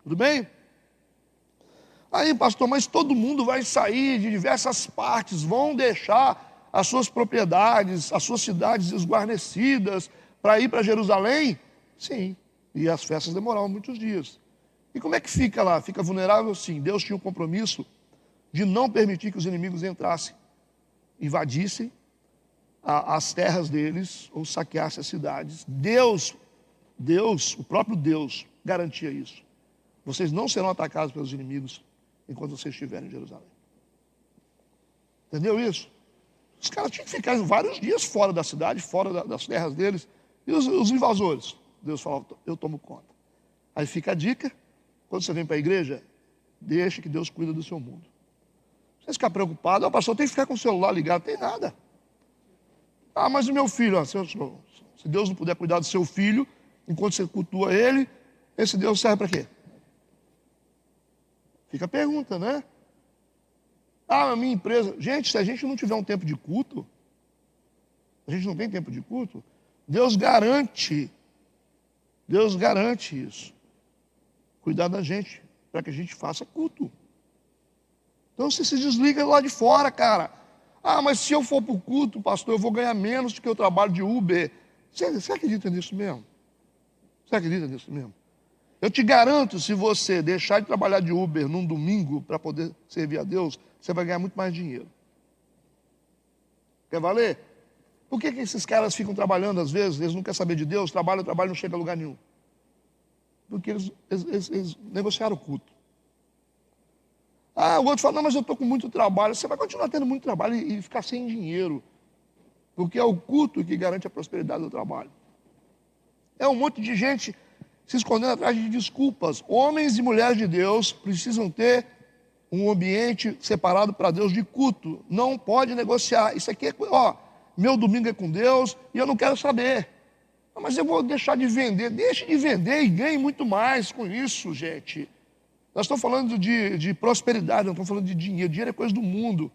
Tudo bem? Aí, pastor, mas todo mundo vai sair de diversas partes, vão deixar as suas propriedades, as suas cidades esguarnecidas para ir para Jerusalém? Sim, e as festas demoravam muitos dias. E como é que fica lá? Fica vulnerável? Sim. Deus tinha um compromisso de não permitir que os inimigos entrassem, invadissem as terras deles ou saqueassem as cidades. Deus, o próprio Deus, garantia isso. Vocês não serão atacados pelos inimigos enquanto vocês estiverem em Jerusalém. Entendeu isso? Os caras tinham que ficar vários dias fora da cidade, fora das terras deles. E os invasores? Deus falava, eu tomo conta. Aí fica a dica, quando você vem para a igreja, deixe que Deus cuida do seu mundo. Você ficar preocupado, pastor, tem que ficar com o celular ligado, não tem nada. Ah, mas o meu filho, se Deus não puder cuidar do seu filho, enquanto você cultua ele, esse Deus serve para quê? Fica a pergunta, né? Ah, a minha empresa... Gente, se a gente não tiver um tempo de culto, a gente não tem tempo de culto, Deus garante isso. Cuidar da gente, para que a gente faça culto. Então você se desliga lá de fora, cara. Ah, mas se eu for para o culto, pastor, eu vou ganhar menos do que eu trabalho de Uber. Você acredita nisso mesmo? Você acredita nisso mesmo? Eu te garanto, se você deixar de trabalhar de Uber num domingo para poder servir a Deus, você vai ganhar muito mais dinheiro. Quer valer? Por que esses caras ficam trabalhando às vezes? Eles não querem saber de Deus, trabalham, não chega a lugar nenhum. Porque eles negociaram o culto. Ah, o outro fala, não, mas eu estou com muito trabalho. Você vai continuar tendo muito trabalho e ficar sem dinheiro. Porque é o culto que garante a prosperidade do trabalho. É um monte de gente se escondendo atrás de desculpas. Homens e mulheres de Deus precisam ter um ambiente separado para Deus de culto. Não pode negociar. Isso aqui é, meu domingo é com Deus e eu não quero saber. Mas eu vou deixar de vender. Deixe de vender e ganhe muito mais com isso, gente. Nós estamos falando de prosperidade, não estamos falando de dinheiro. Dinheiro é coisa do mundo.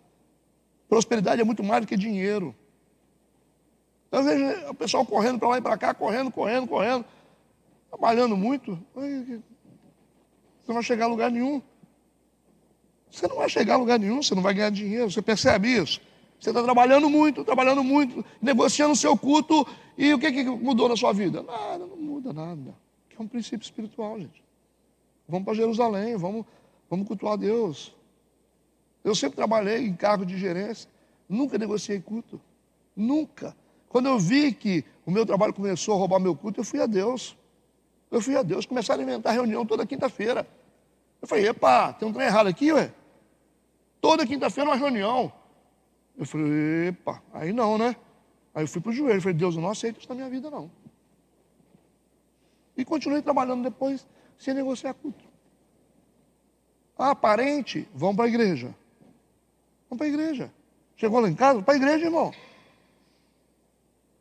Prosperidade é muito mais do que dinheiro. Eu vejo o pessoal correndo para lá e para cá, correndo. Trabalhando muito. Você não vai chegar a lugar nenhum. Você não vai chegar a lugar nenhum, você não vai ganhar dinheiro. Você percebe isso? Você está trabalhando muito, negociando o seu culto. E o que mudou na sua vida? Nada, não muda nada. Que é um princípio espiritual, gente. Vamos para Jerusalém, vamos cultuar a Deus. Eu sempre trabalhei em cargo de gerência. Nunca negociei culto. Nunca. Quando eu vi que o meu trabalho começou a roubar meu culto, eu fui a Deus. Começaram a inventar reunião toda quinta-feira. Eu falei, epa, tem um trem errado aqui, ué? Toda quinta-feira uma reunião. Eu falei, epa, aí não, né? Aí eu fui para o joelho, falei, Deus, eu não aceito isso na minha vida, não. E continuei trabalhando depois, sem negociar culto. Ah, parente, vamos para a igreja. Vamos para a igreja. Chegou lá em casa, para a igreja, irmão.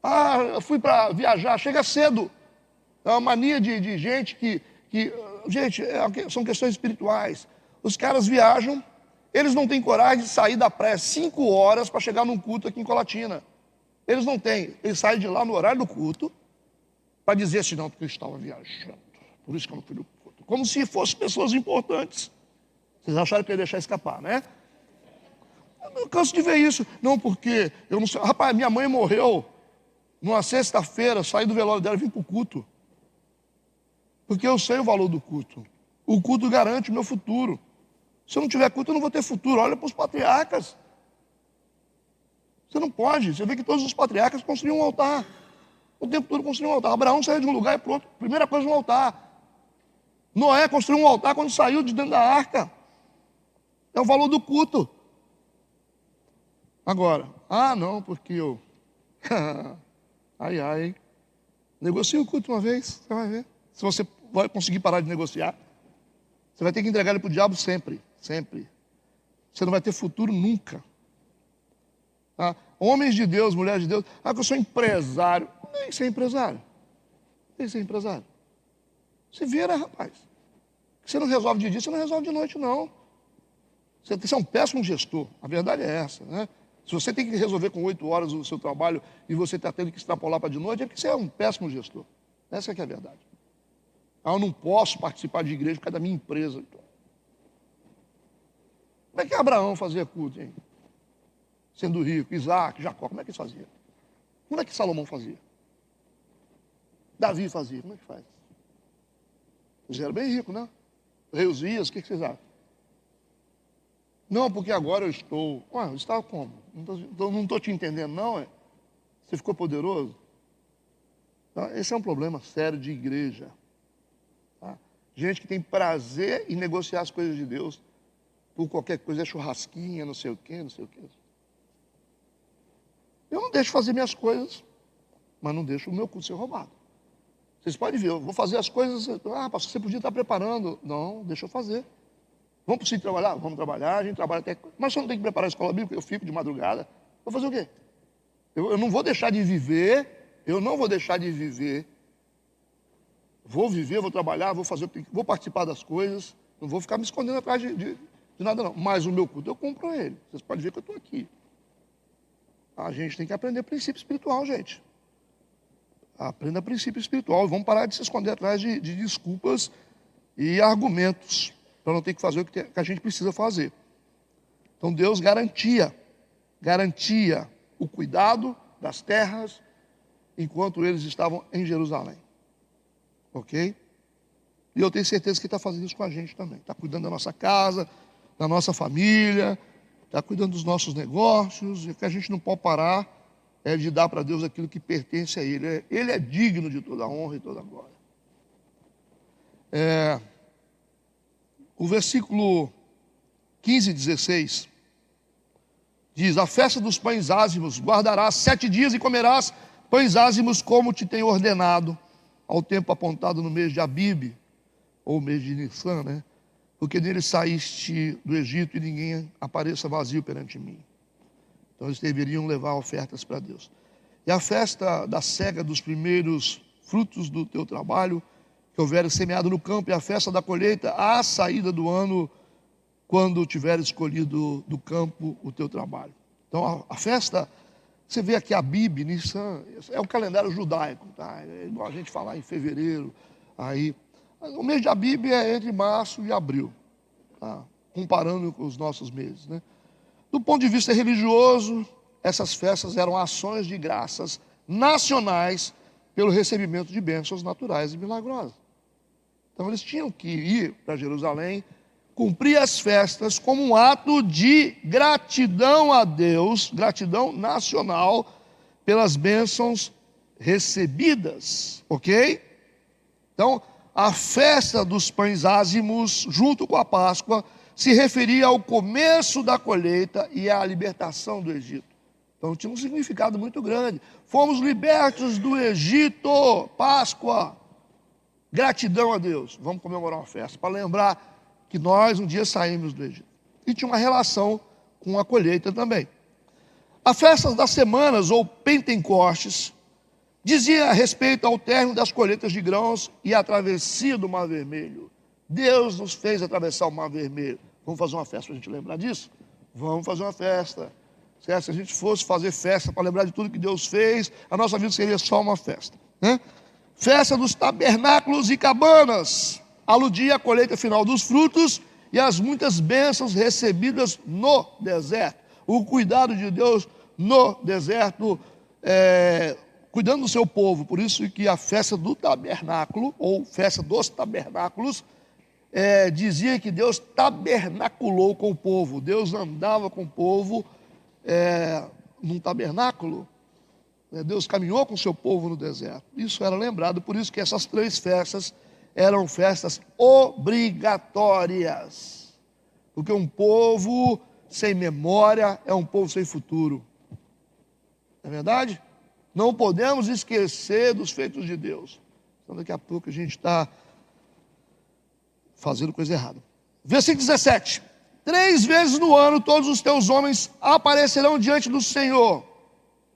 Ah, eu fui para viajar, chega cedo. É uma mania de gente que gente, são questões espirituais. Os caras viajam, eles não têm coragem de sair da praia 5 horas para chegar num culto aqui em Colatina. Eles não têm. Eles saem de lá no horário do culto para dizer assim, não, porque eu estava viajando. Por isso que eu não fui no culto. Como se fossem pessoas importantes. Vocês acharam que eu ia deixar escapar, né? Eu canso de ver isso. Não, porque eu não sei. Rapaz, minha mãe morreu numa sexta-feira, saí do velório dela e vim para o culto. Porque eu sei o valor do culto. O culto garante o meu futuro. Se eu não tiver culto, eu não vou ter futuro. Olha para os patriarcas. Você não pode. Você vê que todos os patriarcas construíam um altar. O tempo todo construíam um altar. Abraão saiu de um lugar e para o outro. Primeira coisa, um altar. Noé construiu um altar quando saiu de dentro da arca. É o valor do culto. Agora, não, porque eu Ai, ai. Negocia o culto uma vez, você vai ver. Se você vai conseguir parar de negociar, você vai ter que entregar ele para o diabo sempre, sempre. Você não vai ter futuro nunca. Tá? Homens de Deus, mulheres de Deus, que eu sou empresário. Não tem que ser empresário. Tem que ser empresário. Se vira, rapaz. Você não resolve de dia, você não resolve de noite, não. Você é um péssimo gestor. A verdade é essa, né? Se você tem que resolver com 8 horas o seu trabalho e você está tendo que extrapolar para de noite, é porque você é um péssimo gestor. Essa é que é a verdade. Eu não posso participar de igreja por causa da minha empresa. Como é que Abraão fazia culto, hein? Sendo rico, Isaac, Jacó, como é que eles faziam? Como é que Salomão fazia? Davi fazia, como é que faz? Eles eram bem ricos, né? Rei Uzias, o que vocês acham? Não, porque agora eu estou... Ué, estava como? Não estou te entendendo, não, é? Você ficou poderoso? Tá? Esse é um problema sério de igreja. Tá? Gente que tem prazer em negociar as coisas de Deus por qualquer coisa, é churrasquinha, não sei o quê, não sei o quê. Eu não deixo fazer minhas coisas, mas não deixo o meu culto ser roubado. Vocês podem ver, eu vou fazer as coisas... pastor, você podia estar preparando. Não, deixa eu fazer. Vamos para o sítio trabalhar? Vamos trabalhar, a gente trabalha até... Mas você não tem que preparar a escola bíblica, eu fico de madrugada. Vou fazer o quê? Eu não vou deixar de viver, Vou viver, vou trabalhar, vou fazer, vou participar das coisas, não vou ficar me escondendo atrás de nada não. Mas o meu culto eu cumpro ele. Vocês podem ver que eu estou aqui. A gente tem que aprender princípio espiritual, gente. Aprenda princípio espiritual. Vamos parar de se esconder atrás de desculpas e argumentos, para não ter que fazer o que a gente precisa fazer. Então Deus garantia o cuidado das terras enquanto eles estavam em Jerusalém. Ok? E eu tenho certeza que Ele está fazendo isso com a gente também. Está cuidando da nossa casa, da nossa família, está cuidando dos nossos negócios. E o que a gente não pode parar é de dar para Deus aquilo que pertence a Ele. Ele é digno de toda a honra e toda a glória. O versículo 15 e 16 diz: a festa dos pães ázimos guardarás 7 dias e comerás pães ázimos como te tenho ordenado, ao tempo apontado no mês de Abibe, ou mês de Nissan, né? Porque nele saíste do Egito e ninguém apareça vazio perante mim. Então eles deveriam levar ofertas para Deus. E a festa da cega dos primeiros frutos do teu trabalho, que houveres semeado no campo, e a festa da colheita, à saída do ano, quando tiveres escolhido do campo o teu trabalho. Então a festa, você vê aqui Abibe, Nissan, é o calendário judaico, tá? É igual a gente falar em fevereiro, aí. O mês de Abibe é entre março e abril, tá? Comparando com os nossos meses, né? Do ponto de vista religioso, essas festas eram ações de graças nacionais pelo recebimento de bênçãos naturais e milagrosas. Então eles tinham que ir para Jerusalém, cumprir as festas como um ato de gratidão a Deus, gratidão nacional pelas bênçãos recebidas, ok? Então, a festa dos pães ázimos, junto com a Páscoa, se referia ao começo da colheita e à libertação do Egito. Então tinha um significado muito grande. Fomos libertos do Egito, Páscoa. Gratidão a Deus. Vamos comemorar uma festa, para lembrar que nós um dia saímos do Egito. E tinha uma relação com a colheita também. A festa das semanas, ou Pentecostes, dizia a respeito ao término das colheitas de grãos e a travessia do Mar Vermelho. Deus nos fez atravessar o Mar Vermelho. Vamos fazer uma festa para a gente lembrar disso? Vamos fazer uma festa. Se a gente fosse fazer festa para lembrar de tudo que Deus fez, a nossa vida seria só uma festa, né? Festa dos tabernáculos e cabanas aludia à colheita final dos frutos e às muitas bênçãos recebidas no deserto. O cuidado de Deus no deserto, cuidando do seu povo. Por isso que a festa do tabernáculo, ou festa dos tabernáculos, dizia que Deus tabernaculou com o povo. Deus andava com o povo num tabernáculo. Deus caminhou com o seu povo no deserto. Isso era lembrado, por isso que essas 3 festas eram festas obrigatórias. Porque um povo sem memória é um povo sem futuro. Não é verdade? Não podemos esquecer dos feitos de Deus. Então daqui a pouco a gente está fazendo coisa errada. Versículo 17. 3 vezes no ano todos os teus homens aparecerão diante do Senhor.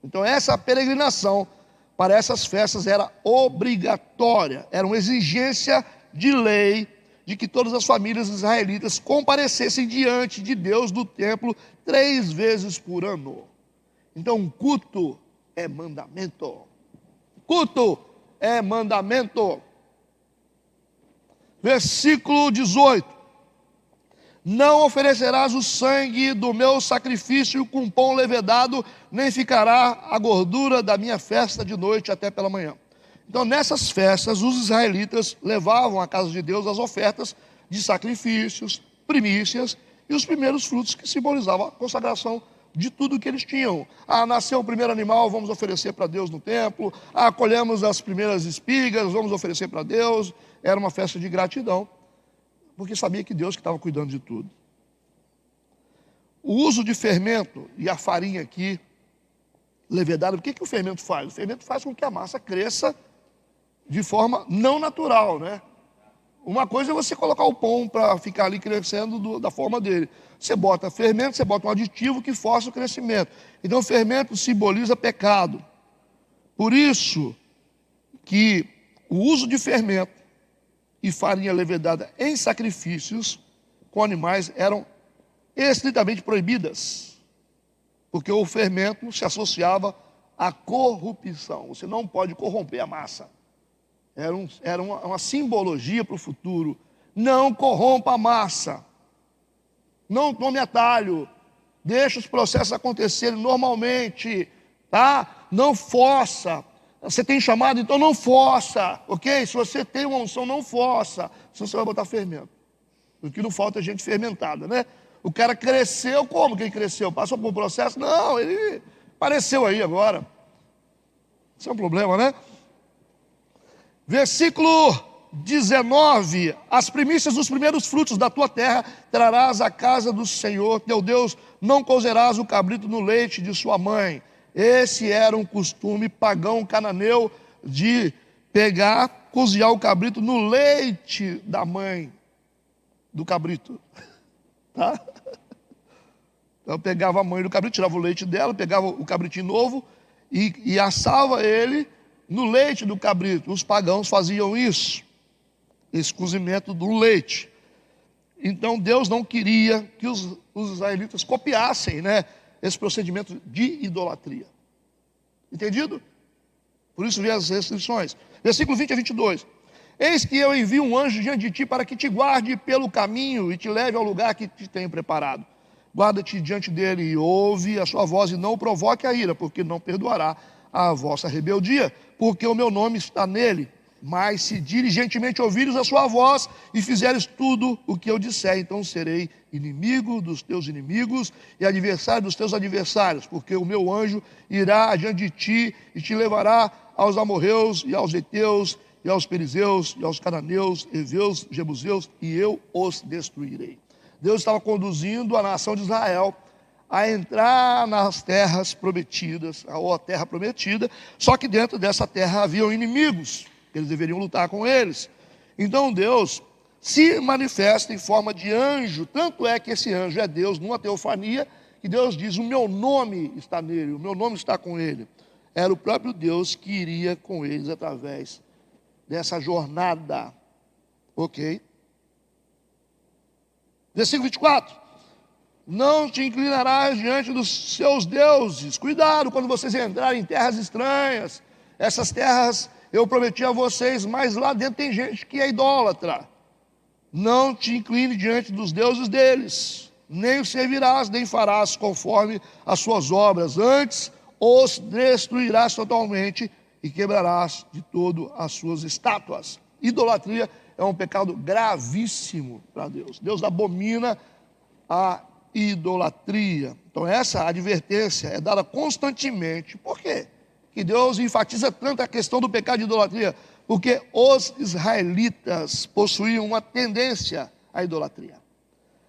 Então essa peregrinação para essas festas era obrigatória. Era uma exigência de lei de que todas as famílias israelitas comparecessem diante de Deus do templo 3 vezes por ano. Então culto é mandamento. Culto é mandamento. Versículo 18. Não oferecerás o sangue do meu sacrifício com pão levedado, nem ficará a gordura da minha festa de noite até pela manhã. Então, nessas festas, os israelitas levavam à casa de Deus as ofertas de sacrifícios, primícias e os primeiros frutos que simbolizavam a consagração de tudo que eles tinham. Nasceu o primeiro animal, vamos oferecer para Deus no templo. Colhemos as primeiras espigas, vamos oferecer para Deus. Era uma festa de gratidão, porque sabia que Deus que estava cuidando de tudo. O uso de fermento, e a farinha aqui, levedada, o que o fermento faz? O fermento faz com que a massa cresça de forma não natural, né? Uma coisa é você colocar o pão para ficar ali crescendo da forma dele. Você bota fermento, você bota um aditivo que força o crescimento. Então o fermento simboliza pecado. Por isso que o uso de fermento e farinha levedada em sacrifícios com animais eram estritamente proibidas, porque o fermento se associava à corrupção. Você não pode corromper a massa. Era uma simbologia para o futuro. Não corrompa a massa. Não tome atalho. Deixa os processos acontecerem normalmente, tá? Não força. Você tem chamado, então não força, ok? Se você tem uma unção, não força, senão você vai botar fermento. O que não falta é gente fermentada, né? O cara cresceu, como que ele cresceu? Passou por um processo? Não, ele apareceu aí agora. Isso é um problema, né? Versículo 19. As primícias dos primeiros frutos da tua terra trarás à casa do Senhor teu Deus, não cozerás o cabrito no leite de sua mãe. Esse era um costume pagão cananeu de pegar, cozinhar o cabrito no leite da mãe do cabrito. Tá? Então pegava a mãe do cabrito, tirava o leite dela, pegava o cabritinho novo e assava ele no leite do cabrito. Os pagãos faziam isso, esse cozimento do leite. Então Deus não queria que os israelitas copiassem, né, esse procedimento de idolatria. Entendido? Por isso vem as restrições. Versículo 20 a 22. Eis que eu envio um anjo diante de ti para que te guarde pelo caminho e te leve ao lugar que te tenho preparado. Guarda-te diante dele e ouve a sua voz e não provoque a ira, porque não perdoará a vossa rebeldia, porque o meu nome está nele. Mas se diligentemente ouvires a sua voz e fizeres tudo o que eu disser, então serei inimigo dos teus inimigos e adversário dos teus adversários, porque o meu anjo irá adiante de ti e te levará aos amorreus e aos heteus e aos perizeus e aos cananeus, heveus, jebuseus, e eu os destruirei. Deus estava conduzindo a nação de Israel a entrar nas terras prometidas, ou a terra prometida, só que dentro dessa terra haviam inimigos, eles deveriam lutar com eles. Então Deus se manifesta em forma de anjo, tanto é que esse anjo é Deus numa teofania, que Deus diz, o meu nome está nele, o meu nome está com ele. Era o próprio Deus que iria com eles através dessa jornada, ok? Versículo 24. Não te inclinarás diante dos seus deuses. Cuidado quando vocês entrarem em terras estranhas. Essas terras eu prometi a vocês, mas lá dentro tem gente que é idólatra. Não te incline diante dos deuses deles, nem os servirás, nem farás conforme as suas obras. Antes os destruirás totalmente e quebrarás de todo as suas estátuas. Idolatria é um pecado gravíssimo para Deus. Deus abomina a idolatria. Então essa advertência é dada constantemente. Por quê que Deus enfatiza tanto a questão do pecado de idolatria? Porque os israelitas possuíam uma tendência à idolatria.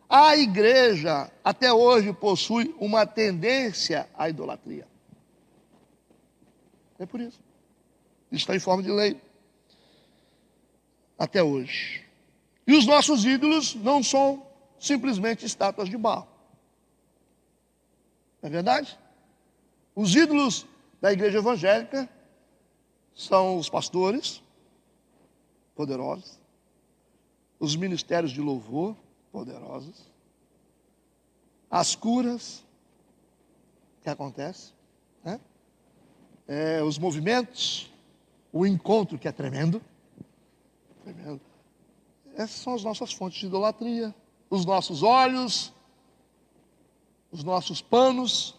A igreja até hoje possui uma tendência à idolatria. É por isso. Isso está em forma de lei. Até hoje. E os nossos ídolos não são simplesmente estátuas de barro. Não é verdade? Os ídolos da igreja evangélica são os pastores, poderosos, os ministérios de louvor, poderosos, as curas que acontecem, né? Os movimentos, o encontro que é tremendo, tremendo. Essas são as nossas fontes de idolatria. Os nossos olhos, os nossos panos,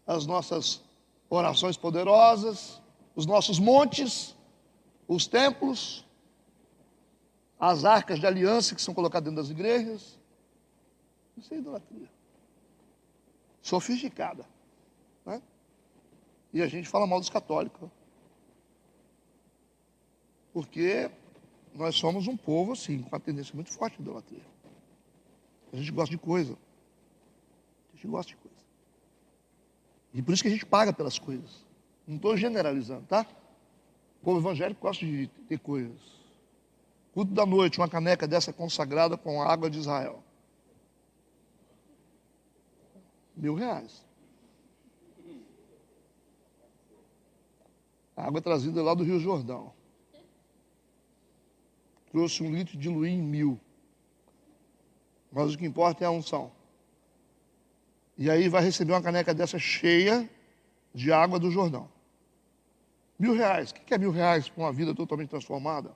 as nossas orações poderosas, os nossos montes, os templos, as arcas de aliança que são colocadas dentro das igrejas. Isso é idolatria. Sofisticada, né? E a gente fala mal dos católicos. Porque nós somos um povo, assim, com uma tendência muito forte de idolatria. A gente gosta de coisa. A gente gosta de coisa. E por isso que a gente paga pelas coisas. Não estou generalizando, tá? O povo evangélico gosta de ter coisas. Culto da noite, uma caneca dessa consagrada com a água de Israel. R$1.000. A água é trazida lá do Rio Jordão. Trouxe 1 litro de diluir em 1.000. Mas o que importa é a unção. E aí vai receber uma caneca dessa cheia de água do Jordão. R$1.000. O que é R$1.000 para uma vida totalmente transformada?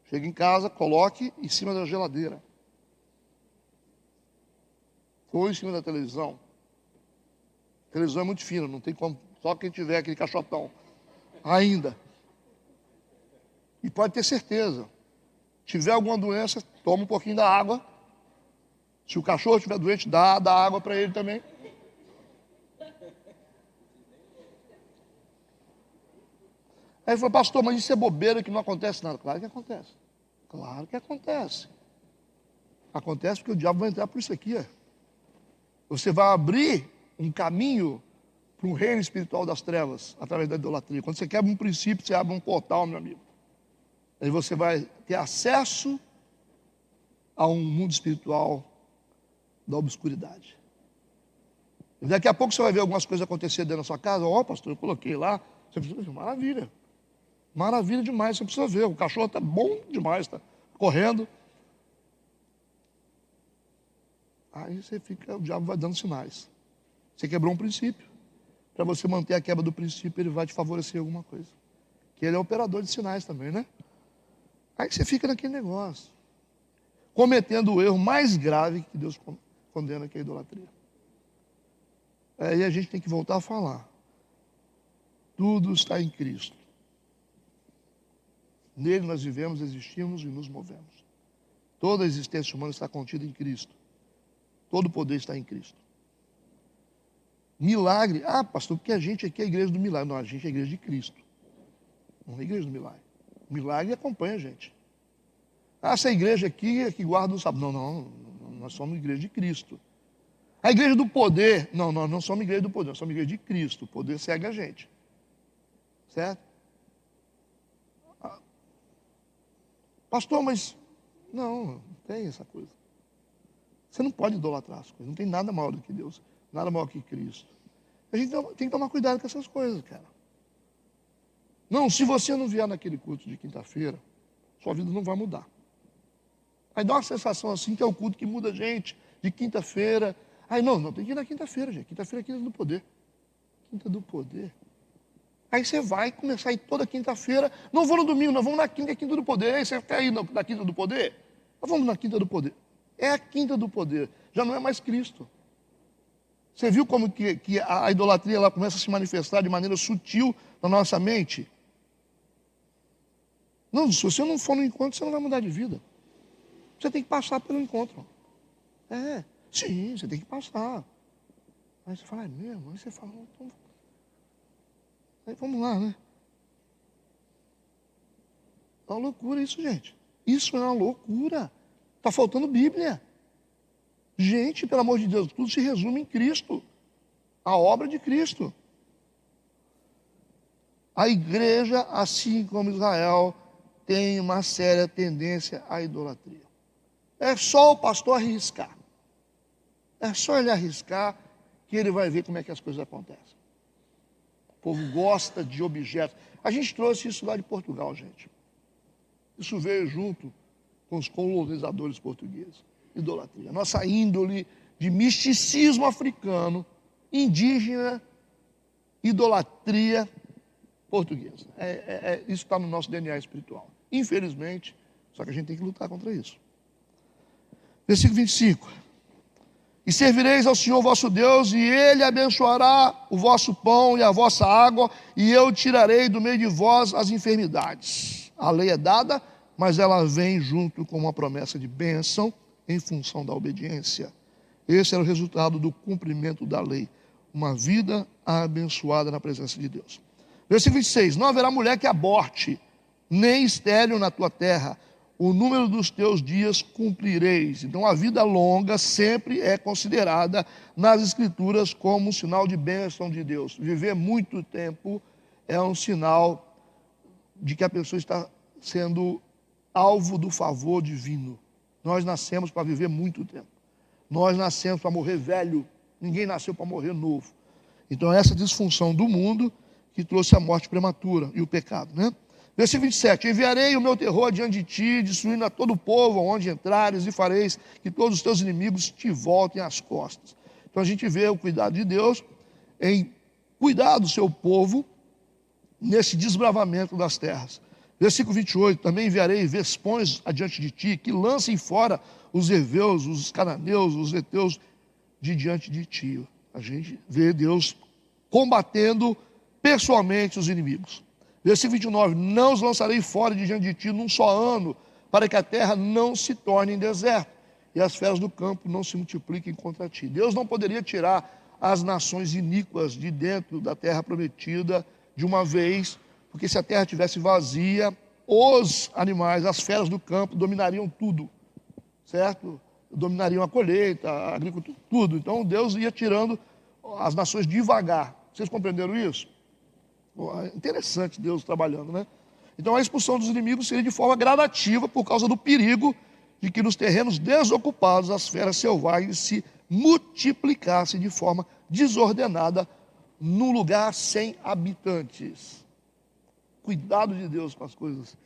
Chega em casa, coloque em cima da geladeira. Ou em cima da televisão. A televisão é muito fina, não tem como, só quem tiver aquele caixotão. Ainda. E pode ter certeza, tiver alguma doença, toma um pouquinho da água. Se o cachorro estiver doente, dá água para ele também. Aí ele falou, pastor, mas isso é bobeira que não acontece nada. Claro que acontece. Claro que acontece. Acontece porque o diabo vai entrar por isso aqui. Ó. Você vai abrir um caminho para um reino espiritual das trevas, através da idolatria. Quando você quebra um princípio, você abre um portal, meu amigo. Aí você vai ter acesso a um mundo espiritual da obscuridade. E daqui a pouco você vai ver algumas coisas acontecer dentro da sua casa. Ó, pastor, eu coloquei lá. Você precisa ver, maravilha. Maravilha demais, você precisa ver. O cachorro está bom demais, está correndo. Aí você fica, o diabo vai dando sinais. Você quebrou um princípio. Para você manter a quebra do princípio, ele vai te favorecer alguma coisa. Que ele é operador de sinais também, né? Aí você fica naquele negócio. Cometendo o erro mais grave que Deus condena, que é a idolatria. Aí a gente tem que voltar a falar. Tudo está em Cristo. Nele nós vivemos, existimos e nos movemos. Toda a existência humana está contida em Cristo. Todo o poder está em Cristo. Milagre. Ah, pastor, porque a gente aqui é a igreja do milagre. Não, a gente é a igreja de Cristo. Não é a igreja do milagre. O milagre acompanha a gente. Ah, essa igreja aqui é que guarda o sábado. Não, nós somos a igreja de Cristo. A igreja do poder. Não, nós não somos a igreja do poder, nós somos a igreja de Cristo. O poder segue a gente. Certo? Pastor, mas não tem essa coisa. Você não pode idolatrar as coisas. Não tem nada maior do que Deus. Nada maior que Cristo. A gente tem que tomar cuidado com essas coisas, cara. Não, se você não vier naquele culto de quinta-feira, sua vida não vai mudar. Aí dá uma sensação assim que é o culto que muda a gente, de quinta-feira. Aí não, tem que ir na quinta-feira, gente. Quinta-feira é quinta do poder. Quinta do poder. Aí você vai começar a ir toda quinta-feira. Não vou no domingo, nós vamos na quinta, é quinta do poder. Aí você quer ir na quinta do poder? Nós vamos na quinta do poder. É a quinta do poder. Já não é mais Cristo. Você viu como que a idolatria ela começa a se manifestar de maneira sutil na nossa mente? Não, se você não for no encontro, você não vai mudar de vida. Você tem que passar pelo encontro. Sim, você tem que passar. Aí você fala, é mesmo? Aí você fala, então... Aí vamos lá, né? É uma loucura isso, gente. Isso é uma loucura. Está faltando Bíblia. Gente, pelo amor de Deus, tudo se resume em Cristo. A obra de Cristo. A igreja, assim como Israel, tem uma séria tendência à idolatria. É só o pastor arriscar. É só ele arriscar que ele vai ver como é que as coisas acontecem. O povo gosta de objetos. A gente trouxe isso lá de Portugal, gente. Isso veio junto com os colonizadores portugueses. Idolatria. Nossa índole de misticismo africano, indígena, idolatria portuguesa. Isso está no nosso DNA espiritual. Infelizmente, só que a gente tem que lutar contra isso. Versículo 25. E servireis ao Senhor vosso Deus, e Ele abençoará o vosso pão e a vossa água, e eu tirarei do meio de vós as enfermidades. A lei é dada, mas ela vem junto com uma promessa de bênção em função da obediência. Esse era o resultado do cumprimento da lei. Uma vida abençoada na presença de Deus. Versículo 26. Não haverá mulher que aborte, nem estéril na tua terra. O número dos teus dias cumprireis. Então a vida longa sempre é considerada nas Escrituras como um sinal de bênção de Deus. Viver muito tempo é um sinal de que a pessoa está sendo alvo do favor divino. Nós nascemos para viver muito tempo. Nós nascemos para morrer velho. Ninguém nasceu para morrer novo. Então essa disfunção do mundo que trouxe a morte prematura e o pecado, né? Versículo 27, enviarei o meu terror diante de ti, destruindo a todo o povo onde entrares, e fareis que todos os teus inimigos te voltem às costas. Então a gente vê o cuidado de Deus em cuidar do seu povo nesse desbravamento das terras. Versículo 28, também enviarei vespões adiante de ti, que lancem fora os heveus, os cananeus, os heteus de diante de ti. A gente vê Deus combatendo pessoalmente os inimigos. Versículo 29, não os lançarei fora de diante de ti num só ano, para que a terra não se torne em deserto, e as feras do campo não se multipliquem contra ti. Deus não poderia tirar as nações iníquas de dentro da terra prometida de uma vez, porque se a terra estivesse vazia, os animais, as feras do campo dominariam tudo, certo? Dominariam a colheita, a agricultura, tudo. Então Deus ia tirando as nações devagar. Vocês compreenderam isso? Interessante Deus trabalhando, né? Então a expulsão dos inimigos seria de forma gradativa por causa do perigo de que nos terrenos desocupados as feras selvagens se multiplicassem de forma desordenada num lugar sem habitantes. Cuidado de Deus com as coisas.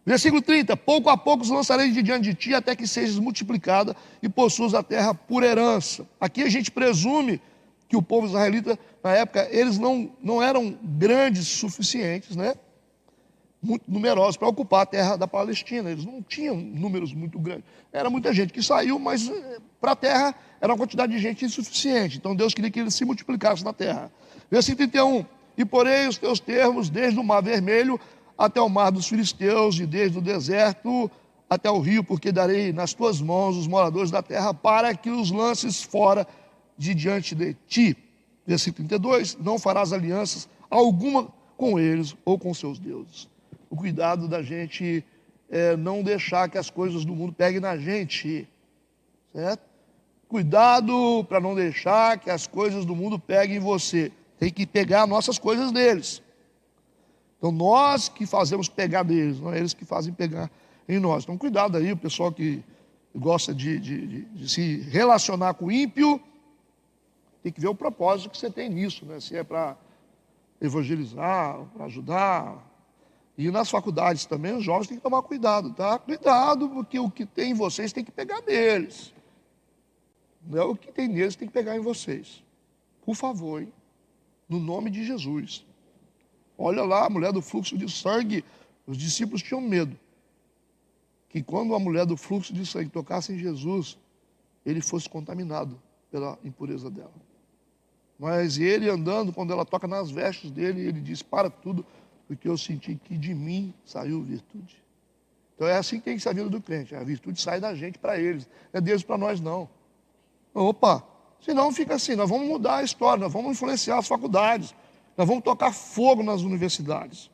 Versículo 30, pouco a pouco os lançarei de diante de ti até que sejas multiplicada e possuas a terra por herança. Aqui a gente presume que o povo israelita, na época, eles não eram grandes suficientes, né? Muito numerosos para ocupar a terra da Palestina. Eles não tinham números muito grandes. Era muita gente que saiu, mas para a terra era uma quantidade de gente insuficiente. Então Deus queria que eles se multiplicassem na terra. Versículo 31, e porei os teus termos desde o mar vermelho até o mar dos filisteus, e desde o deserto até o rio, porque darei nas tuas mãos os moradores da terra, para que os lances fora de diante de ti. Versículo 32, não farás alianças alguma com eles ou com seus deuses. O cuidado da gente é não deixar que as coisas do mundo peguem na gente, certo? Cuidado para não deixar que as coisas do mundo peguem em você. Tem que pegar nossas coisas deles. Então nós que fazemos pegar deles, não é eles que fazem pegar em nós. Então cuidado aí, o pessoal que gosta de se relacionar com o ímpio, tem que ver o propósito que você tem nisso, né? Se é para evangelizar, para ajudar. E nas faculdades também, os jovens têm que tomar cuidado, tá? Cuidado, porque o que tem em vocês tem que pegar neles. Não é o que tem neles tem que pegar em vocês. Por favor, hein? No nome de Jesus. Olha lá, a mulher do fluxo de sangue, os discípulos tinham medo que quando a mulher do fluxo de sangue tocasse em Jesus, ele fosse contaminado pela impureza dela. Mas ele andando, quando ela toca nas vestes dele, ele diz, para tudo, porque eu senti que de mim saiu virtude. Então é assim que tem que ser a vida do crente. A virtude sai da gente para eles, não é deles para nós não. Opa, senão fica assim, nós vamos mudar a história, nós vamos influenciar as faculdades, nós vamos tocar fogo nas universidades,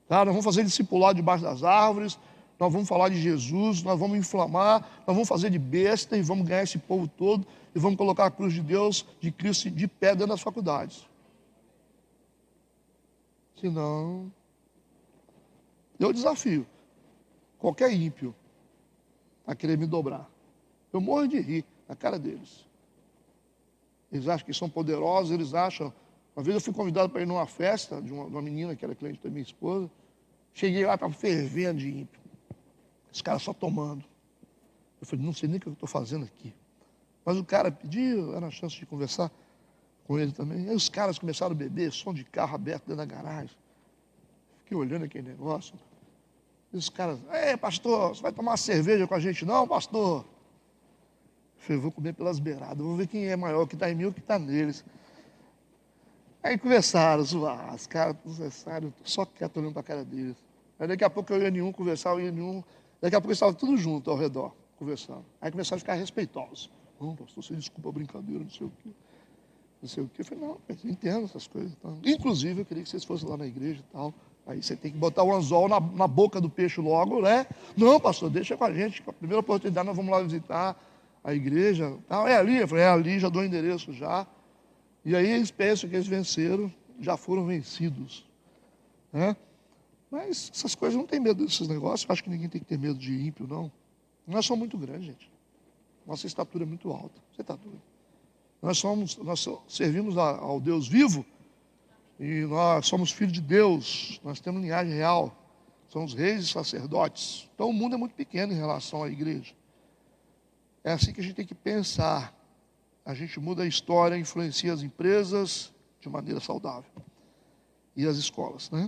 tá? Nós vamos fazer discipulado debaixo das árvores, nós vamos falar de Jesus, nós vamos inflamar, nós vamos fazer de besta e vamos ganhar esse povo todo e vamos colocar a cruz de Deus, de Cristo, de pé dentro das faculdades. Senão, eu desafio qualquer ímpio a querer me dobrar. Eu morro de rir na cara deles. Eles acham que são poderosos, eles acham... Uma vez eu fui convidado para ir numa festa de uma menina que era cliente da minha esposa. Cheguei lá, estava fervendo de ímpio. Os caras só tomando. Eu falei, não sei nem o que eu estou fazendo aqui. Mas o cara pediu, era a chance de conversar com ele também. Aí os caras começaram a beber, som de carro aberto dentro da garagem. Fiquei olhando aquele negócio. E os caras, pastor, você vai tomar uma cerveja com a gente não, pastor? Eu falei, vou comer pelas beiradas, vou ver quem é maior, que está em mim ou que está neles. Aí conversaram, zoaram, os caras conversaram, só quieto olhando para a cara deles. Aí daqui a pouco eu ia nenhum conversar, eu ia nenhum. Daqui a pouco eles estavam tudo junto ao redor, conversando. Aí começaram a ficar respeitosos. Não, pastor, você desculpa a brincadeira, não sei o quê. Não sei o quê. Eu falei, não, eu entendo essas coisas. Então. Inclusive, eu queria que vocês fossem lá na igreja e tal. Aí você tem que botar o anzol na boca do peixe logo, né? Não, pastor, deixa com a gente. A primeira oportunidade nós vamos lá visitar a igreja. Tal. É ali? Eu falei, é ali, já dou o endereço já. E aí eles pensam que eles venceram, já foram vencidos. Né? Mas essas coisas não tem medo desses negócios. Eu acho que ninguém tem que ter medo de ímpio, não. Nós somos muito grandes, gente. Nossa estatura é muito alta. Você está doido? Nós servimos ao Deus vivo e nós somos filhos de Deus. Nós temos linhagem real. Somos reis e sacerdotes. Então o mundo é muito pequeno em relação à igreja. É assim que a gente tem que pensar. A gente muda a história, influencia as empresas de maneira saudável. E as escolas, né?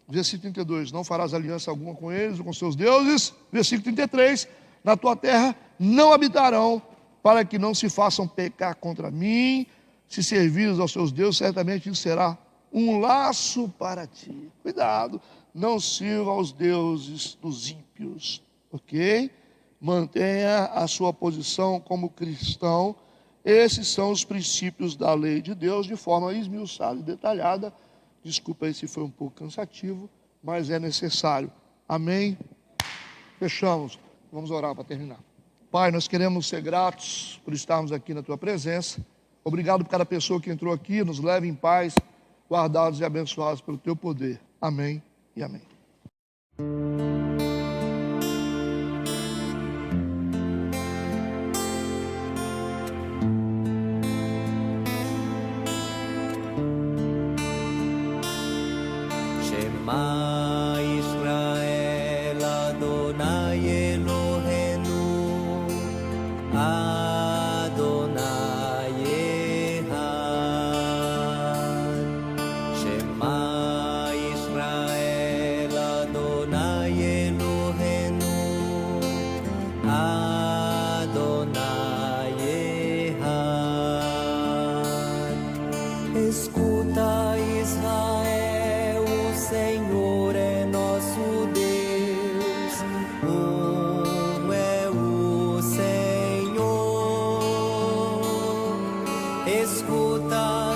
Versículo 32, não farás aliança alguma com eles ou com seus deuses. Versículo 33, na tua terra não habitarão, para que não se façam pecar contra mim. Se servires aos seus deuses, certamente isso será um laço para ti. Cuidado, não sirva aos deuses dos ímpios, ok? Mantenha a sua posição como cristão. Esses são os princípios da lei de Deus, de forma esmiuçada e detalhada. Desculpa aí se foi um pouco cansativo, mas é necessário. Amém? Fechamos. Vamos orar para terminar. Pai, nós queremos ser gratos por estarmos aqui na Tua presença. Obrigado por cada pessoa que entrou aqui. Nos leve em paz, guardados e abençoados pelo Teu poder. Amém e amém. Israel Adonai Eloheinu Adonai Echad. Shema Israel Adonai Eloheinu Adonai Echad. Escuta, Israel, o Senhor é nosso Deus, é o Senhor. Escuta,